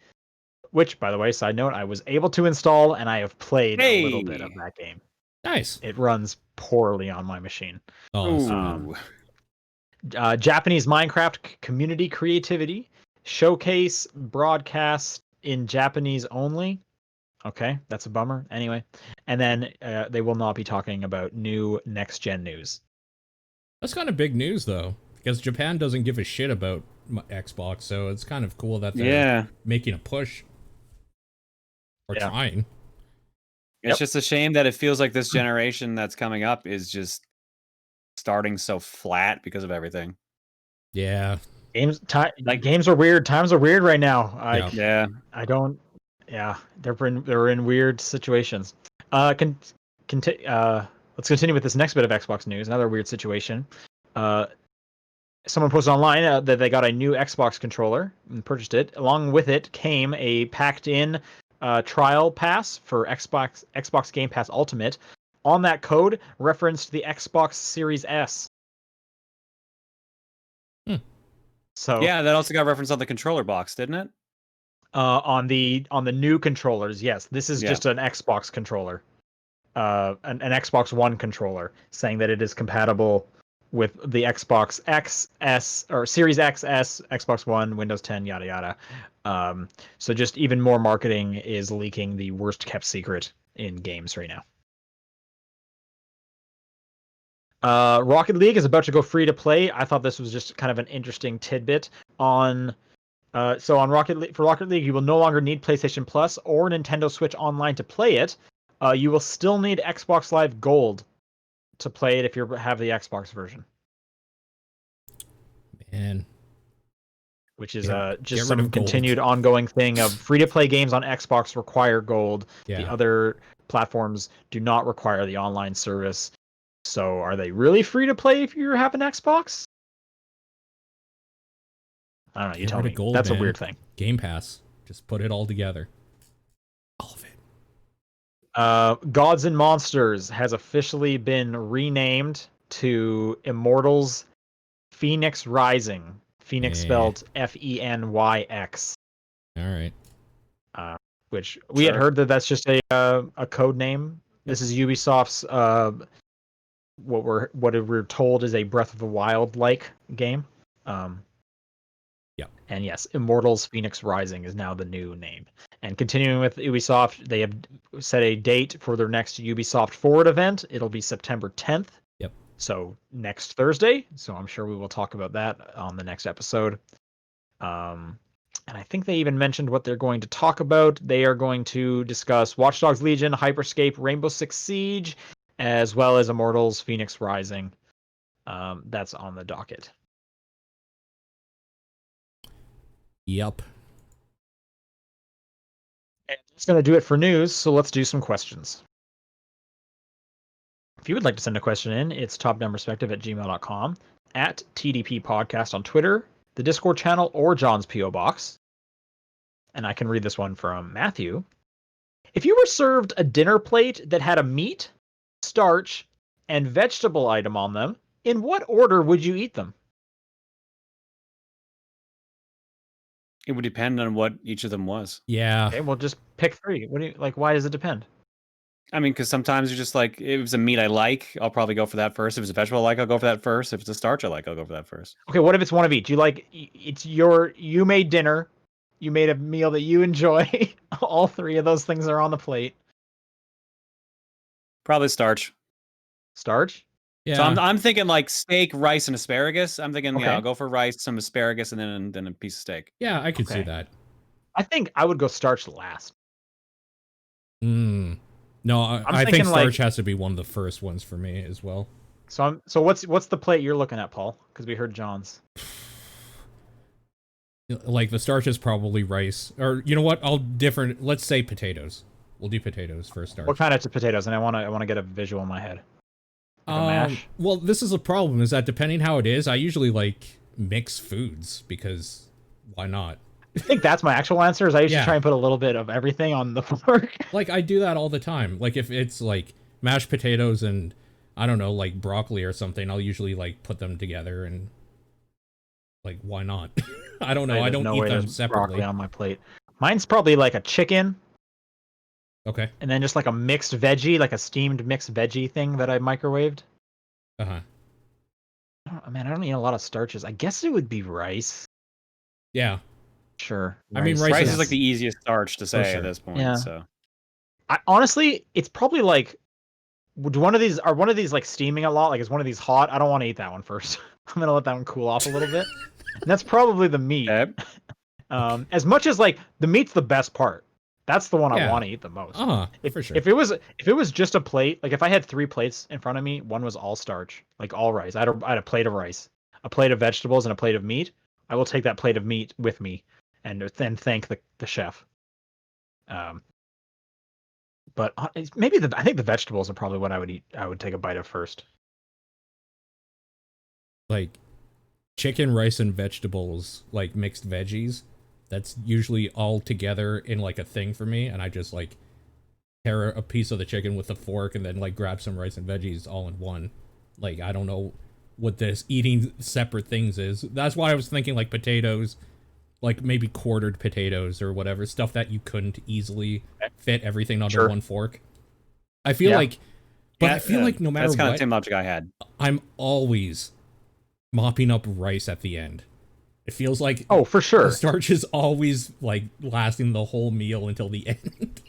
which, by the way, side note, I was able to install and I have played a little bit of that game. Nice. It runs poorly on my machine. Oh, Japanese Minecraft community creativity, showcase broadcast in Japanese only. Okay, that's a bummer. Anyway, and then they will not be talking about new next-gen news. That's kind of big news, though, because Japan doesn't give a shit about Xbox, so it's kind of cool that they're making a push. Or trying. It's just a shame that it feels like this generation that's coming up is just starting so flat because of everything. Yeah. Games are weird. Times are weird right now. They're in weird situations. Let's continue with this next bit of Xbox news. Another weird situation. Someone posted online that they got a new Xbox controller and purchased it. Along with it came a packed-in trial pass for Xbox Game Pass Ultimate. On that code, referenced the Xbox Series S. So yeah, that also got referenced on the controller box, didn't it? On the new controllers, yes. This is just an Xbox controller, an Xbox One controller, saying that it is compatible with the Xbox XS or Series XS, Xbox One, Windows 10, yada yada. So just even more marketing is leaking the worst kept secret in games right now. Rocket League is about to go free to play. I thought this was just kind of an interesting tidbit on. So on Rocket League, you will no longer need PlayStation Plus or Nintendo Switch Online to play it. You will still need Xbox Live Gold to play it if you have the Xbox version. And which is get just rid some of gold. continued ongoing thing of free-to-play games on Xbox require gold. Yeah. The other platforms do not require the online service. So are they really free-to-play if you have an Xbox? I don't know. You Get tell rid me. of gold, That's man. a weird thing. Game Pass. Just put it all together. All of it. Gods and Monsters has officially been renamed to Immortals Phoenix Rising. Phoenix spelled Fenyx. All right. Which we had heard that that's just a code name. Yep. This is Ubisoft's what we're told is a Breath of the Wild like game. Yeah. And yes, Immortals Phoenix Rising is now the new name. And continuing with Ubisoft, they have set a date for their next Ubisoft Forward event. It'll be September 10th. Yep. So next Thursday. So I'm sure we will talk about that on the next episode. And I think they even mentioned what they're going to talk about. They are going to discuss Watch Dogs Legion, Hyperscape, Rainbow Six Siege, as well as Immortals Phoenix Rising. That's on the docket. Yep. And that's going to do it for news, so let's do some questions. If you would like to send a question in, it's topdownperspective@gmail.com, at TDP Podcast on Twitter, the Discord channel, or John's P.O. Box. And I can read this one from Matthew. If you were served a dinner plate that had a meat, starch, and vegetable item on them, in what order would you eat them? It would depend on what each of them was. Yeah. Okay, well, just pick three. What do you like? Why does it depend? I mean, because sometimes you're just like, if it's a meat I like, I'll probably go for that first. If it's a vegetable I like, I'll go for that first. If it's a starch I like, I'll go for that first. Okay, what if it's one of each? You made dinner, you made a meal that you enjoy. All three of those things are on the plate. Probably starch. Starch? Yeah. So I'm thinking like steak, rice, and asparagus. I'm thinking, Okay. yeah, I'll go for rice, some asparagus, and then a piece of steak. Yeah, I could see Okay. that. I think I would go starch last. No, I think starch has to be one of the first ones for me as well. So what's the plate you're looking at, Paul? Because we heard John's. Like the starch is probably rice, or you know what? Let's say potatoes. We'll do potatoes for a starch. What kind of potatoes? And I want to get a visual in my head. Like a mash? Well, this is a problem. Is that depending how it is, I usually like mix foods because why not? I think that's my actual answer. Is I usually try and put a little bit of everything on the fork. Like I do that all the time. Like if it's like mashed potatoes and I don't know, like broccoli or something, I'll usually like put them together and like why not? I don't know. I don't eat them separately. Broccoli on my plate. Mine's probably like a chicken. Okay. And then just like a mixed veggie, like a steamed mixed veggie thing that I microwaved. Uh-huh. I don't eat a lot of starches. I guess it would be rice. Yeah. Sure. I mean, rice is like the easiest starch to say at this point. Yeah. So honestly, it's probably like, one of these like steaming a lot? Like, is one of these hot? I don't want to eat that one first. I'm going to let that one cool off a little bit. And that's probably the meat. okay. As much as like the meat's the best part. That's the one I want to eat the most. For sure. If it was just a plate, like if I had 3 plates in front of me, one was all starch, like all rice. I had a plate of rice, a plate of vegetables, and a plate of meat. I will take that plate of meat with me, and then thank the chef. But maybe I think the vegetables are probably what I would eat. I would take a bite of first. Like chicken, rice, and vegetables, like mixed veggies. That's usually all together in like a thing for me, and I just like tear a piece of the chicken with a fork and then like grab some rice and veggies all in one. Like I don't know what this eating separate things is. That's why I was thinking like potatoes, like maybe quartered potatoes or whatever, stuff that you couldn't easily fit everything under one fork. I feel like, but I feel like no matter that's kind what, of the same logic I had. I'm always mopping up rice at the end. It feels like for sure the starch is always like lasting the whole meal until the end.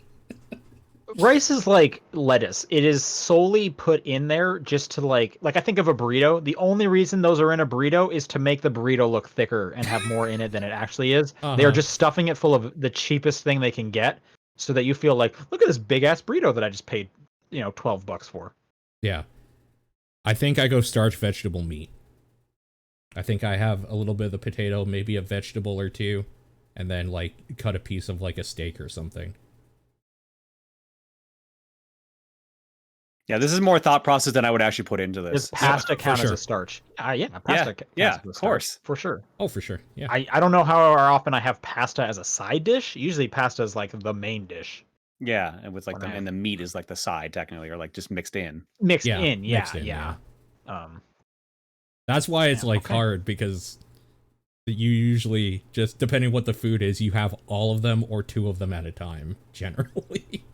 Rice is like lettuce. It is solely put in there just to like I think of a burrito. The only reason those are in a burrito is to make the burrito look thicker and have more in it than it actually is. They are just stuffing it full of the cheapest thing they can get so that you feel like, look at this big ass burrito that I just paid, $12 for. Yeah. I think I go starch, vegetable, meat. I think I have a little bit of the potato, maybe a vegetable or two, and then like cut a piece of like a steak or something. Yeah, this is more thought process than I would actually put into Does this. pasta count as sure. a starch? Yeah, pasta counts yeah, as a of starch, course. for sure. Oh, for sure. Yeah. I don't know how often I have pasta as a side dish. Usually pasta is like the main dish. Yeah, and with like and the meat is like the side technically, or like just mixed in. Mixed in, mixed in, yeah. That's why it's like hard, because you usually just, depending what the food is, you have all of them or two of them at a time, generally.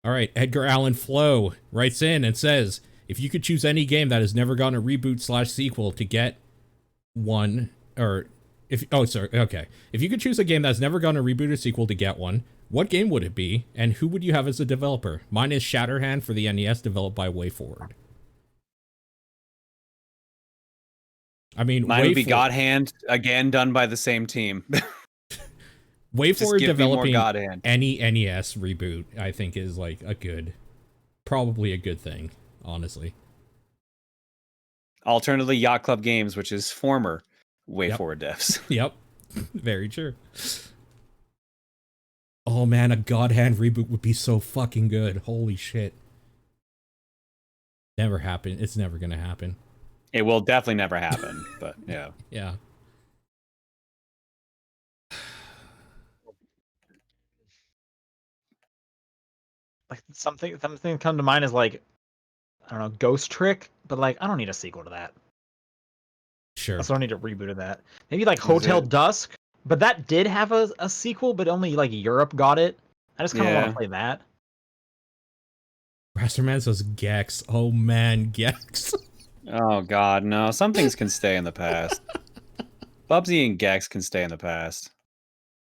All right, Edgar Allan Flo writes in and says, if you could choose any game that has never gotten a reboot/sequel to get one, or if you could choose a game that's never gotten a reboot or sequel to get one, what game would it be, and who would you have as a developer? Mine is Shatterhand for the NES, developed by WayForward. I mean, mine would be God Hand, again done by the same team. WayForward developing any NES reboot, I think, is like probably a good thing, honestly. Alternatively, Yacht Club Games, which is former WayForward devs. Yep, very true. Oh man, a God Hand reboot would be so fucking good. Holy shit. Never happen. It's never gonna happen. It will definitely never happen, but yeah. Yeah. Like something come to mind is like, I don't know, Ghost Trick, but like I don't need a sequel to that. Sure. I don't need a reboot of that. Maybe like Hotel Dusk, but that did have a sequel, but only like Europe got it. I just kind of want to play that. Rasterman says Gex. Oh man, Gex. Oh god, no. Some things can stay in the past. Bubsy and Gex can stay in the past.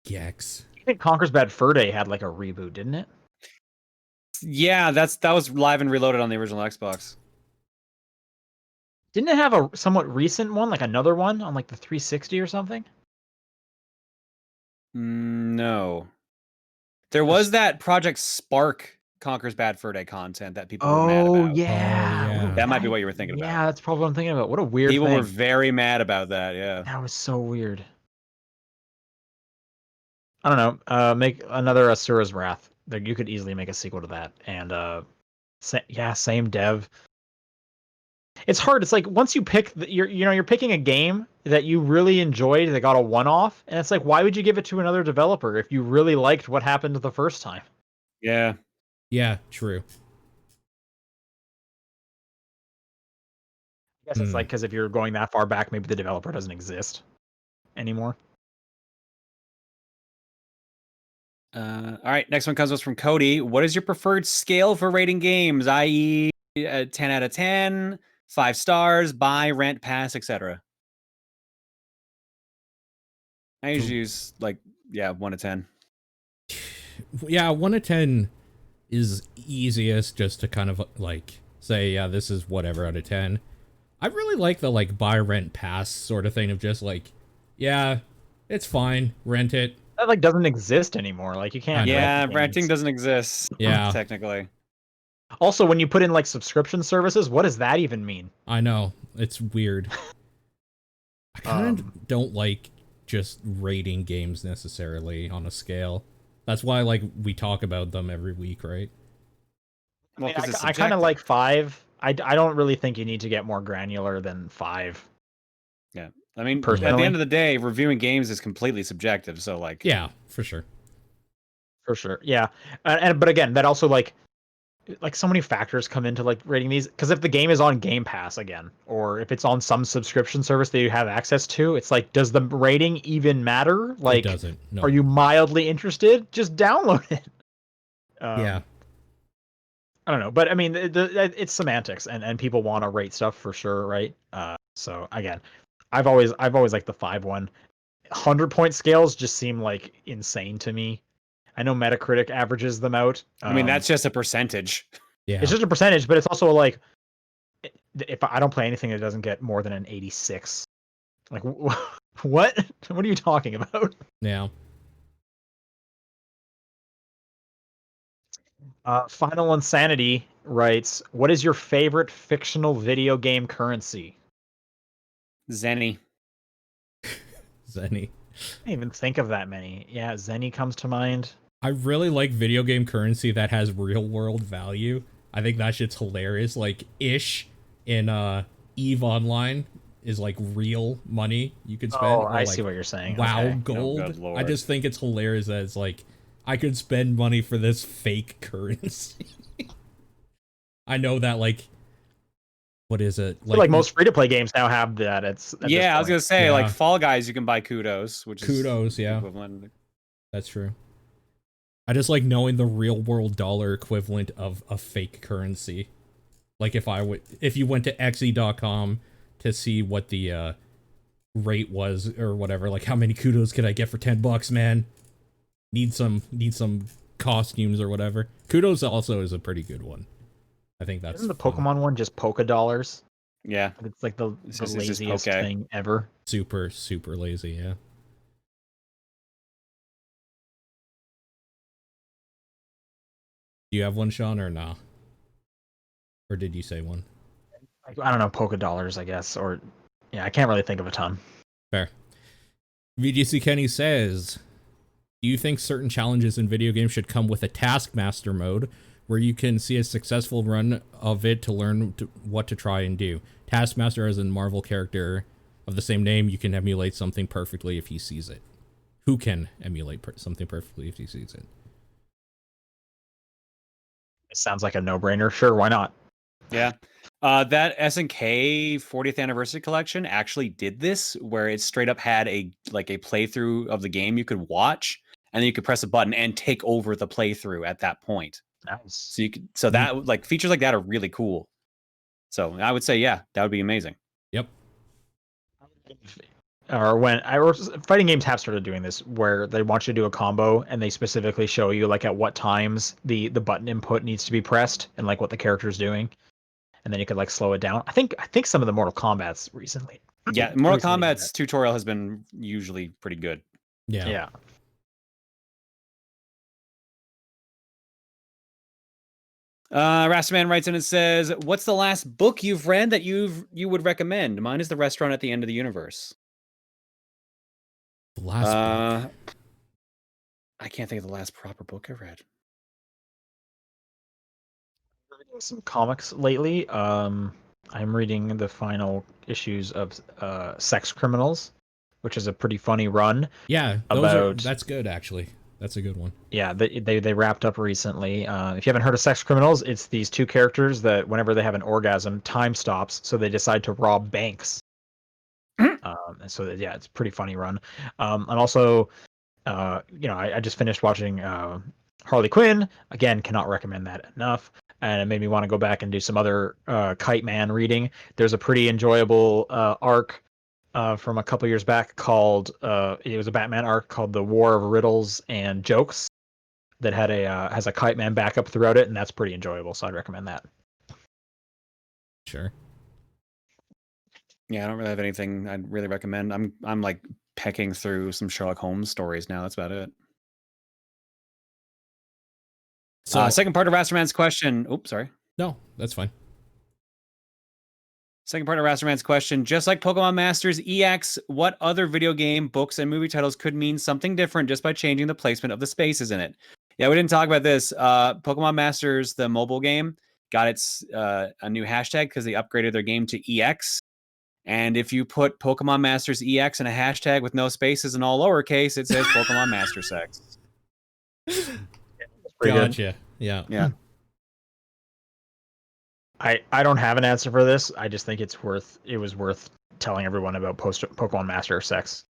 Gex. I think Conker's Bad Fur Day had like a reboot, didn't it? Yeah, that was Live and Reloaded on the original Xbox. Didn't it have a somewhat recent one, like another one on like the 360 or something? No. There was that Project Spark Conker's Bad Fur Day content that people were mad about. Yeah. That might be what you were thinking about. Yeah, that's probably what I'm thinking about. What a weird People thing. were very mad about that, yeah. That was so weird. I don't know. Make another Asura's Wrath. You could easily make a sequel to that. And same dev. It's hard. It's like once you pick, you're picking a game that you really enjoyed that got a one-off, and it's like, why would you give it to another developer if you really liked what happened the first time? Yeah. Yeah, true. I guess it's like, because if you're going that far back, maybe the developer doesn't exist anymore. All right, next one comes to us from Cody. What is your preferred scale for rating games, i.e. 10 out of 10, 5 stars, buy, rent, pass, etc.? I usually use 1 to 10. Yeah, 1 to 10 is easiest, just to kind of like say, yeah, this is whatever out of 10. I really like the buy, rent, pass sort of thing of just like, yeah, it's fine, rent it. That doesn't exist anymore. Like you can't. Yeah, renting doesn't exist. Yeah, technically. Also, when you put in subscription services, what does that even mean? I know, it's weird. I kind of don't like just rating games necessarily on a scale. That's why we talk about them every week, right? Well, I kind of like 5. I don't really think you need to get more granular than 5. Yeah. I mean, personally, at the end of the day, reviewing games is completely subjective. So, yeah, for sure. For sure, yeah. But again, that also so many factors come into rating these. Because if the game is on Game Pass again, or if it's on some subscription service that you have access to, it's does the rating even matter? It doesn't. No. Are you mildly interested? Just download it. Yeah. I don't know, but I mean, it's semantics, and people want to rate stuff for sure, right? So again, I've always liked the 5 one. 100-point scales just seem insane to me. I know Metacritic averages them out. I mean, that's just a percentage. Yeah, it's just a percentage, but it's also if I don't play anything that doesn't get more than an 86, what? What are you talking about? Yeah. Final Insanity writes, "What is your favorite fictional video game currency?" Zenny. Zenny. I didn't even think of that many. Yeah, Zenny comes to mind. I really like video game currency that has real world value. I think that shit's hilarious. Like Ish in EVE Online is like real money you could spend. Oh, I like, see what you're saying. WoW Okay. gold. Oh, good Lord. I just think it's hilarious that it's like I could spend money for this fake currency. I know that like what is it? Like most free-to-play games now have that. Yeah, I was gonna say like Fall Guys, you can buy kudos, which kudos, is yeah, equivalent. That's true. I just like knowing the real world dollar equivalent of a fake currency. Like if you went to xe.com to see what the rate was or whatever, like how many kudos could I get for $10, man? Need some costumes or whatever. Kudos also is a pretty good one. I think that's Isn't the Pokemon one just Poké Dollars? Yeah. It's like the laziest thing ever. Super, super lazy, yeah. Do you have one, Sean, or nah? Or did you say one? I don't know, Poké Dollars, I guess. Or, yeah, I can't really think of a ton. Fair. VGC Kenny says, do you think certain challenges in video games should come with a Taskmaster mode where you can see a successful run of it to learn what to try and do? Taskmaster as a Marvel character of the same name, you can emulate something perfectly if he sees it. Who can emulate something perfectly if he sees it? It sounds like a no-brainer. Sure, why not? Yeah. That SNK 40th anniversary collection actually did this, where it straight up had a playthrough of the game you could watch, and then you could press a button and take over the playthrough at that point. Nice. So that like features like that are really cool. So I would say, yeah, that would be amazing. Yep. Or fighting games have started doing this, where they want you to do a combo and they specifically show you like at what times the button input needs to be pressed and like what the character is doing, and then you could like slow it down. I think some of the Mortal Kombat's recently. Yeah, Mortal Kombat's tutorial has been usually pretty good. Yeah. Yeah. Rasterman writes in and says, "What's the last book you've read that you would recommend?" Mine is The Restaurant at the End of the Universe. The last book. I can't think of the last proper book I read. I'm reading some comics lately. I'm reading the final issues of Sex Criminals, which is a pretty funny run. Yeah, that's good actually. That's a good one. Yeah, they wrapped up recently. If you haven't heard of Sex Criminals, it's these two characters that whenever they have an orgasm, time stops, so they decide to rob banks. And so yeah, it's a pretty funny run. And also, I just finished watching Harley Quinn. Again, cannot recommend that enough. And it made me want to go back and do some other Kite Man reading. There's a pretty enjoyable arc from a couple years back called it was a Batman arc called The War of Riddles and Jokes that has a Kite Man backup throughout it, and that's pretty enjoyable, so I'd recommend that. Sure. Yeah, I don't really have anything I'd really recommend. I'm like pecking through some Sherlock Holmes stories now. That's about it. So second part of Rasterman's question. Oops, sorry. No, that's fine. Second part of Rasterman's question, just like Pokemon Masters EX, what other video game, books, and movie titles could mean something different just by changing the placement of the spaces in it? Yeah, we didn't talk about this. Pokemon Masters, the mobile game, got its a new hashtag because they upgraded their game to EX. And if you put Pokemon Masters EX in a hashtag with no spaces and all lowercase, it says Pokemon Master Sex. Gotcha. Yeah. Yeah. I don't have an answer for this. I just think it was worth telling everyone about Pokemon Master Sex.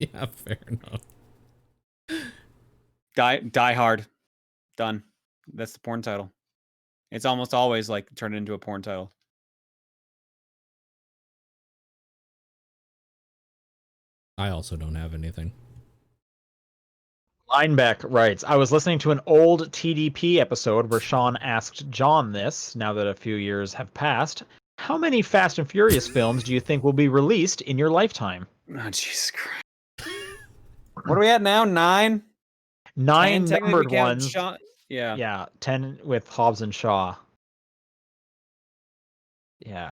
Yeah, fair enough. Die Hard. Done. That's the porn title. It's almost always like turned into a porn title. I also don't have anything. Lineback writes, I was listening to an old TDP episode where Sean asked John this, now that a few years have passed. How many Fast and Furious films do you think will be released in your lifetime? Oh, Jesus Christ. What are we at now? 9? 9 numbered ones. Yeah. Yeah, 10 with Hobbs and Shaw. Yeah.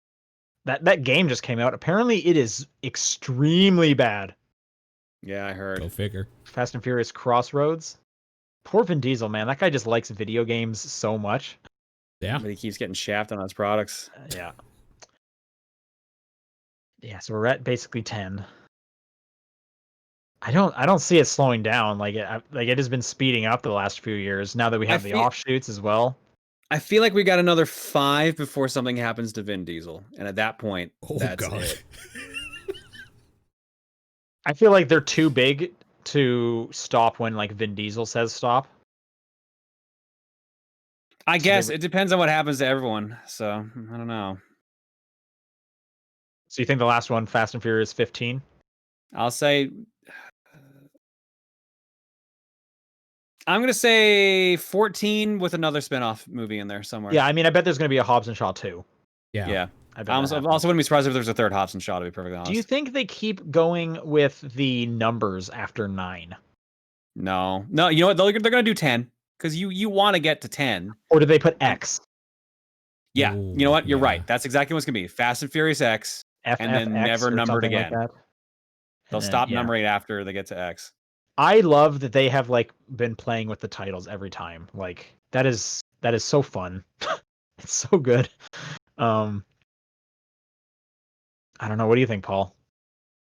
That game just came out. Apparently it is extremely bad. Yeah, I heard. Go figure. Fast and Furious Crossroads. Poor Vin Diesel, man. That guy just likes video games so much. Yeah. But he keeps getting shafted on his products. Yeah. Yeah, so we're at basically 10. I don't see it slowing down. Like it has been speeding up the last few years. Now that we have the offshoots as well. I feel like we got another 5 before something happens to Vin Diesel, and at that point, that's it. I feel like they're too big to stop when like Vin Diesel says stop. I guess it depends on what happens to everyone. So I don't know. So you think the last one, Fast and Furious 15? I'll say. I'm gonna say 14 with another spinoff movie in there somewhere. Yeah, I mean, I bet there's gonna be a Hobbs and Shaw 2. Yeah. I bet also wouldn't be surprised if there's a third Hobbs and Shaw, to be perfectly honest. Do you think they keep going with the numbers after 9? No. You know what? They're gonna do 10 because you want to get to 10. Or do they put X? Yeah. You know what? You're right. That's exactly what's gonna be. Fast and Furious X, and then never numbered again. Like They'll stop numbering after they get to X. I love that they have like been playing with the titles every time. Like that is so fun. It's so good. I don't know. What do you think, Paul?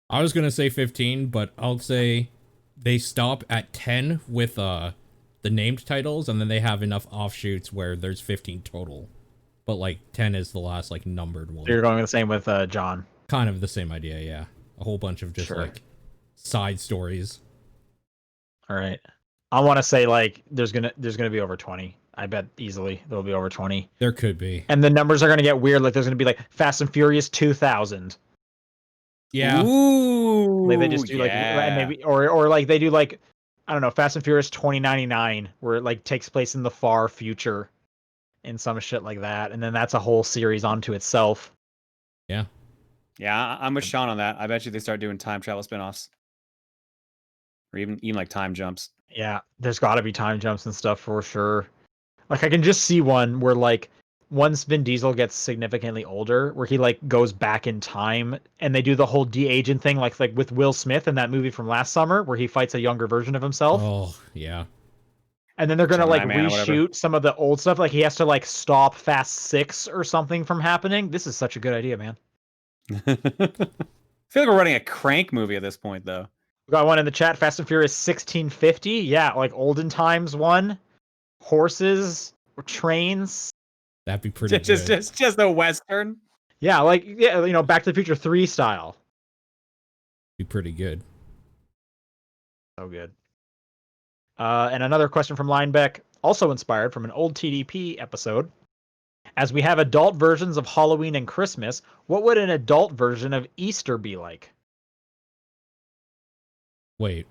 I was gonna say 15, but I'll say they stop at 10 with the named titles, and then they have enough offshoots where there's 15 total. But like 10 is the last like numbered one. So you're going the same with John. Kind of the same idea, yeah. A whole bunch of just like side stories. All right. I want to say like there's gonna be over 20. I bet easily there'll be over 20. There could be. And the numbers are gonna get weird. Like there's gonna be like Fast and Furious 2000. Yeah. Ooh. Like they just do like maybe or like they do like I don't know, Fast and Furious 2099 where it like takes place in the far future and some shit like that. And then that's a whole series onto itself. Yeah. Yeah, I'm with Sean on that. I bet you they start doing time travel spinoffs. Or even like time jumps. Yeah, there's got to be time jumps and stuff for sure. Like I can just see one where like once Vin Diesel gets significantly older, where he like goes back in time and they do the whole de-aging thing, like with Will Smith in that movie from last summer, where he fights a younger version of himself. Oh yeah. And then they're gonna like reshoot some of the old stuff. Like he has to like stop Fast 6 or something from happening. This is such a good idea, man. I feel like we're running a Crank movie at this point, though. We got one in the chat. Fast and Furious 1650. Yeah, like olden times one. Horses or trains. That'd be pretty good. Just a Western. Yeah, like Back to the Future 3 style. Be pretty good. So good. And another question from Linebeck, also inspired from an old TDP episode. As we have adult versions of Halloween and Christmas, what would an adult version of Easter be like? Wait,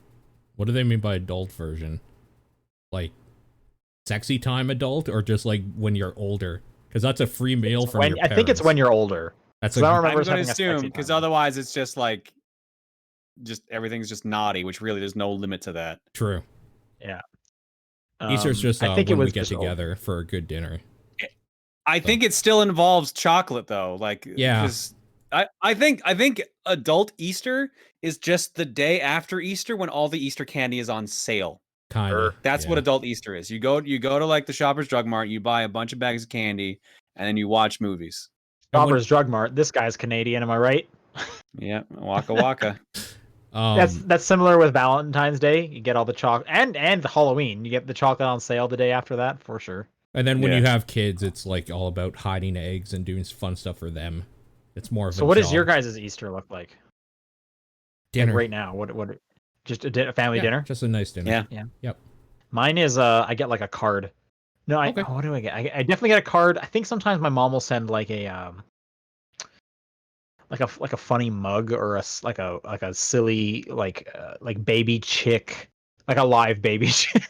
what do they mean by adult version? Like sexy time adult, or just like when you're older? Because that's a free meal from your parents. I think it's when you're older. That's so I'm going to assume, because otherwise it's just like, everything's just naughty, which really there's no limit to that. True. Yeah. Easter's just when we get together for a good dinner. I think it still involves chocolate though. Like, yeah. I think adult Easter is just the day after Easter when all the Easter candy is on sale. Kinda. That's what adult Easter is. You go to like the Shoppers Drug Mart, you buy a bunch of bags of candy, and then you watch movies. Shoppers Drug Mart. This guy's Canadian, am I right? Yeah, waka waka. That's similar with Valentine's Day. You get all the chocolate, and Halloween. You get the chocolate on sale the day after that for sure. And then when you have kids, it's like all about hiding eggs and doing fun stuff for them. It's more of so. What does your guys' Easter look like? Dinner like right now. What? Just a family dinner. Just a nice dinner. Yeah. Yep. Mine is I get like a card. No, what do I get? I definitely get a card. I think sometimes my mom will send like a like a funny mug or a silly like baby chick, like a live baby chick.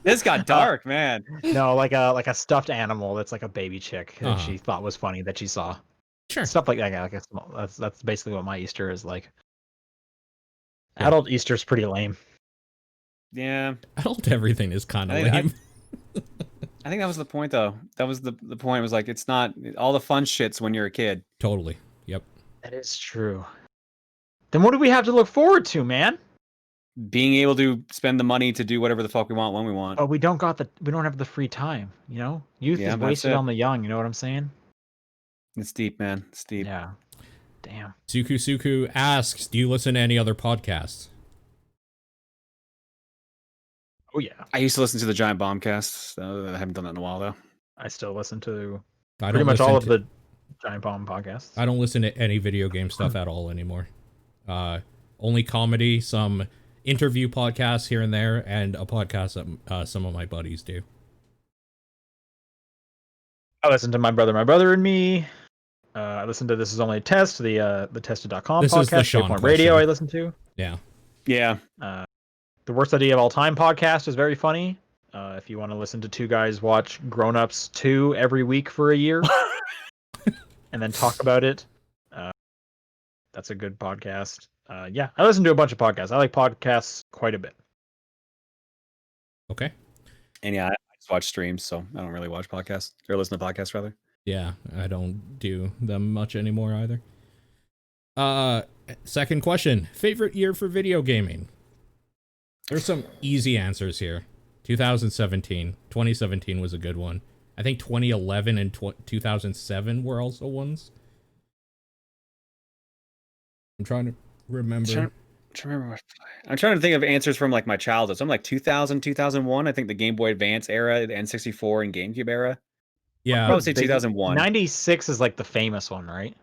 This got dark, man. No, like a stuffed animal that's like a baby chick that she thought was funny that she saw. Sure. Stuff like that. That's basically what my Easter is like. Yeah. Adult Easter's pretty lame. Yeah. Adult everything is kind of I lame. I think that was the point, though. That was the point. Was like, it's not all the fun shits when you're a kid. Totally. Yep. That is true. Then what do we have to look forward to, man? Being able to spend the money to do whatever the fuck we want when we want. But we don't have the free time, you know? Youth is wasted on the young, you know what I'm saying? It's deep, man. It's deep. Yeah. Damn. Suku asks, do you listen to any other podcasts? Oh yeah. I used to listen to the Giant Bombcast. I haven't done that in a while, though. I still listen to pretty much all of the Giant Bomb podcasts. I don't listen to any video game stuff at all anymore. Only comedy, some interview podcasts here and there, and a podcast that some of my buddies do. I listen to My Brother and Me. I listen to This Is Only a Test, the Tested.com This podcast. is the Sean Point Radio I listen to. Yeah. Yeah. The Worst Idea of All Time podcast is very funny. If you want to listen to two guys watch Grown Ups 2 every week for a year and then talk about it, that's a good podcast. Yeah, I listen to a bunch of podcasts. I like podcasts quite a bit. Okay. And yeah, I just watch streams, so I don't really watch podcasts or listen to podcasts rather. Yeah, I don't do them much anymore either. Second question. Favorite year for video gaming? There's some easy answers here. 2017. 2017 was a good one. I think 2011 and 2007 were also ones. I'm trying to remember. I'm trying to think of answers from like my childhood. So I'm like 2000, 2001. I think the Game Boy Advance era, the N64 and GameCube era. Yeah. I would say 2001. 96 is like the famous one, right?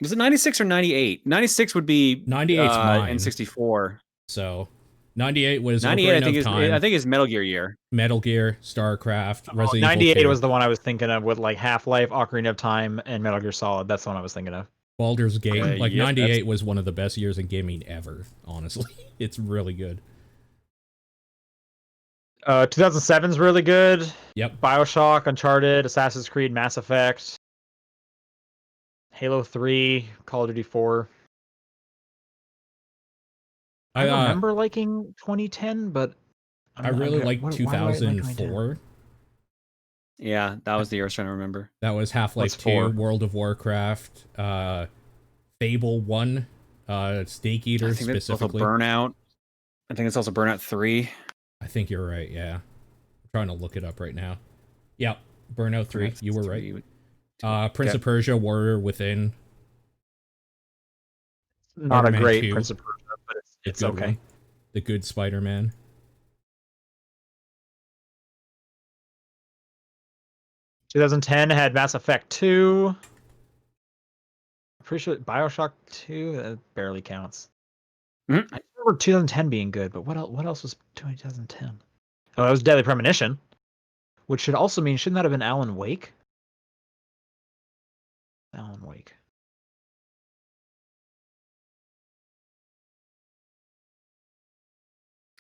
Was it 96 or 98? 96 would be 98's mine. N64. So 98 was 98. I think is Metal Gear year. Metal Gear, StarCraft, Resident 98 Evil 2. was the one I was thinking of with like Half-Life, Ocarina of Time, and Metal Gear Solid. That's the one I was thinking of. Baldur's Gate. Like, yep, 98 was one of the best years in gaming ever, honestly. It's really good. 2007 is really good. Yep. BioShock, Uncharted, Assassin's Creed, Mass Effect, Halo 3, Call of Duty 4. I remember liking 2010, but I really liked 2004. Yeah, that was the year I was trying to remember. That was Half-Life 2, World of Warcraft, Fable 1, Snake Eater I think specifically. That's also Burnout. I think it's also Burnout 3. I think you're right, yeah. I'm trying to look it up right now. Yeah, Burnout 3, you were right. Prince of Persia, Warrior Within. Not a great Prince of Persia, but it's okay. One. The good Spider-Man. In 2010 had Mass Effect 2. I'm pretty sure BioShock 2 that barely counts. Mm-hmm. I remember 2010 being good, but what else was 2010? Oh, that was Deadly Premonition, which should also mean, shouldn't that have been Alan Wake? Alan Wake.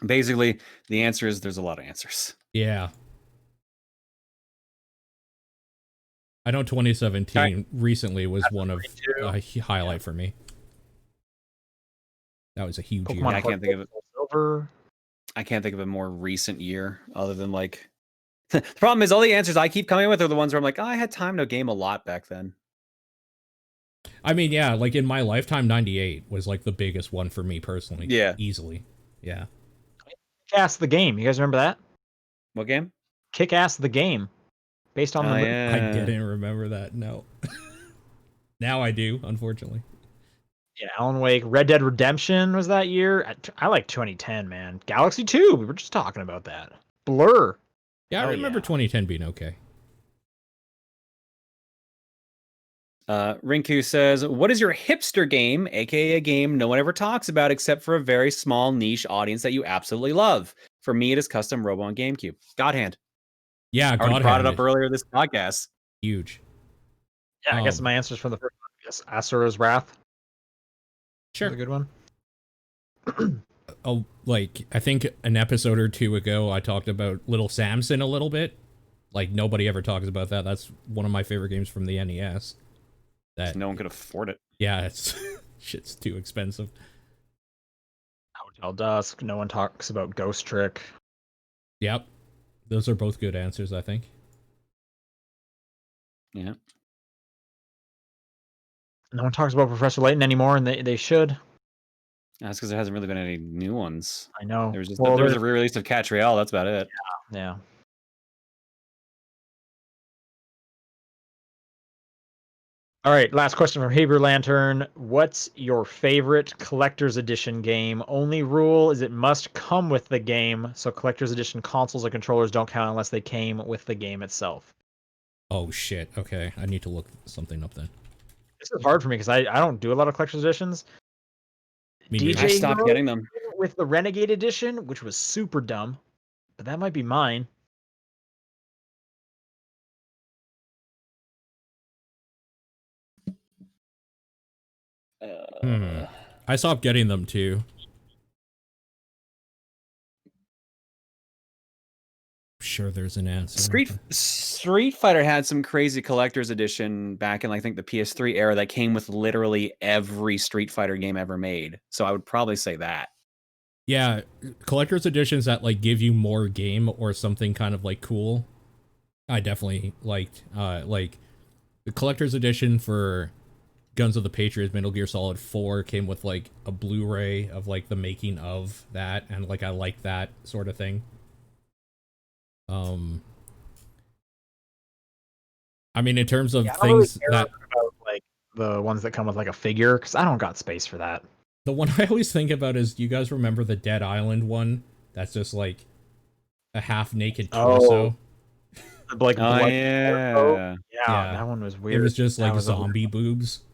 Basically, the answer is there's a lot of answers. Yeah. I know 2017 recently was one of a highlight for me. That was a huge year. I can't think of it. Silver. I can't think of a more recent year other than like. The problem is all the answers I keep coming with are the ones where I'm like, oh, I had time to game a lot back then. I mean, yeah, like in my lifetime, 98 was like the biggest one for me personally. Yeah, easily. Yeah. Kick-Ass the Game. You guys remember that? What game? Kick-Ass the Game. Based on the movie. I didn't remember that. No. Now I do, unfortunately. Yeah, Alan Wake. Red Dead Redemption was that year. I like 2010, man. Galaxy 2. We were just talking about that. Blur. Yeah, I remember 2010 being okay. Rinku says, what is your hipster game, aka a game no one ever talks about except for a very small niche audience that you absolutely love? For me, it is custom Robo on GameCube. God Hand. Yeah, I brought it up earlier this podcast. Huge. Yeah, I guess my answer's from the first one. Yes, Asura's Wrath. Sure. That's a good one. Oh, like, I think an episode or two ago, I talked about Little Samson a little bit. Like, nobody ever talks about that. That's one of my favorite games from the NES. That no one could afford it. Yeah, it's shit's too expensive. Dusk. No one talks about Ghost Trick. Yep. Those are both good answers, I think. Yeah. No one talks about Professor Layton anymore, and they should. That's because there hasn't really been any new ones. I know. There was just there was a re-release of Catriel. That's about it. Yeah. All right, last question from Hebrew Lantern. What's your favorite collector's edition game? Only rule is it must come with the game, so collector's edition consoles or controllers don't count unless they came with the game itself. Oh shit. Okay, I need to look something up then. This is hard for me because I don't do a lot of collector's editions. I stopped getting them with the Renegade edition, which was super dumb, but that might be mine. I stopped getting them too. I'm sure there's an answer. Street Fighter had some crazy collector's edition back in, I think, the PS3 era that came with literally every Street Fighter game ever made. So I would probably say that. Yeah, collector's editions that like give you more game or something kind of like cool. I definitely liked like the collector's edition for Guns of the Patriots Metal Gear Solid 4 came with like a Blu-ray of like the making of that, and like I like that sort of thing. I mean, in terms of things really that about, like the ones that come with like a figure, because I don't got space for that. The one I always think about is, do you guys remember the Dead Island one? That's just like a half-naked torso. Like, yeah, that one was weird. It was just like zombie boobs.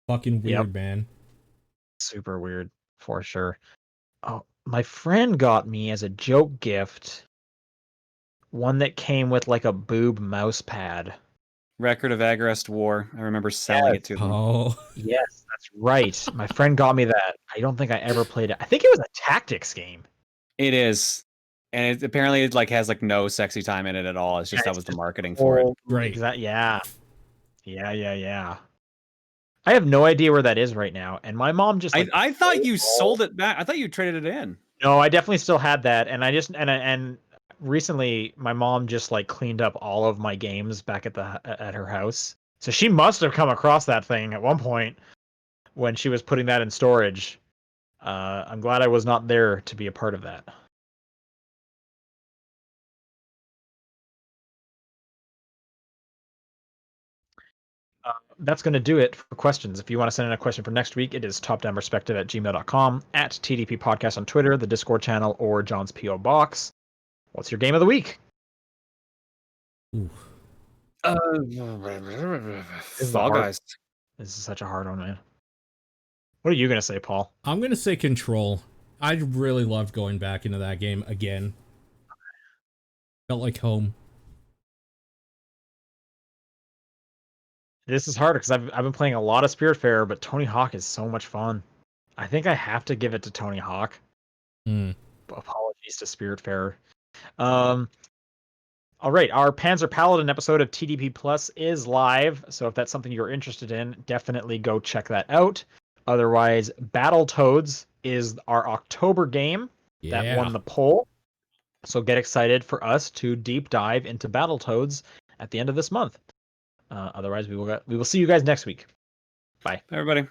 Fucking weird, man. Super weird, for sure. Oh, my friend got me as a joke gift one that came with like a boob mouse pad. Record of Agrest War. I remember selling it to them. Oh. Yes, that's right. My friend got me that. I don't think I ever played it. I think it was a tactics game. It is. And it apparently it like has like no sexy time in it at all. It's just that was the marketing for it. Right. Yeah. I have no idea where that is right now. And my mom just I thought you sold it back. I thought you traded it in. No, I definitely still had that. And and recently my mom just like cleaned up all of my games back at her house. So she must have come across that thing at one point when she was putting that in storage. I'm glad I was not there to be a part of that. That's going to do it for questions. If you want to send in a question for next week, it is topdownperspective@gmail.com, at TDP Podcast on Twitter, the Discord channel, or John's P.O. Box. What's your game of the week? Fall Guys. This is such a hard one, man. What are you going to say, Paul? I'm going to say Control. I really loved going back into that game again. Felt like home. This is hard because I've been playing a lot of Spiritfarer, but Tony Hawk is so much fun. I think I have to give it to Tony Hawk. Apologies to Spiritfarer. All right, our Panzer Paladin episode of TDP Plus is live, so if that's something you're interested in, definitely go check that out. Otherwise, Battletoads is our October game that won the poll. So get excited for us to deep dive into Battletoads at the end of this month. Otherwise, we will see you guys next week. Bye. Everybody.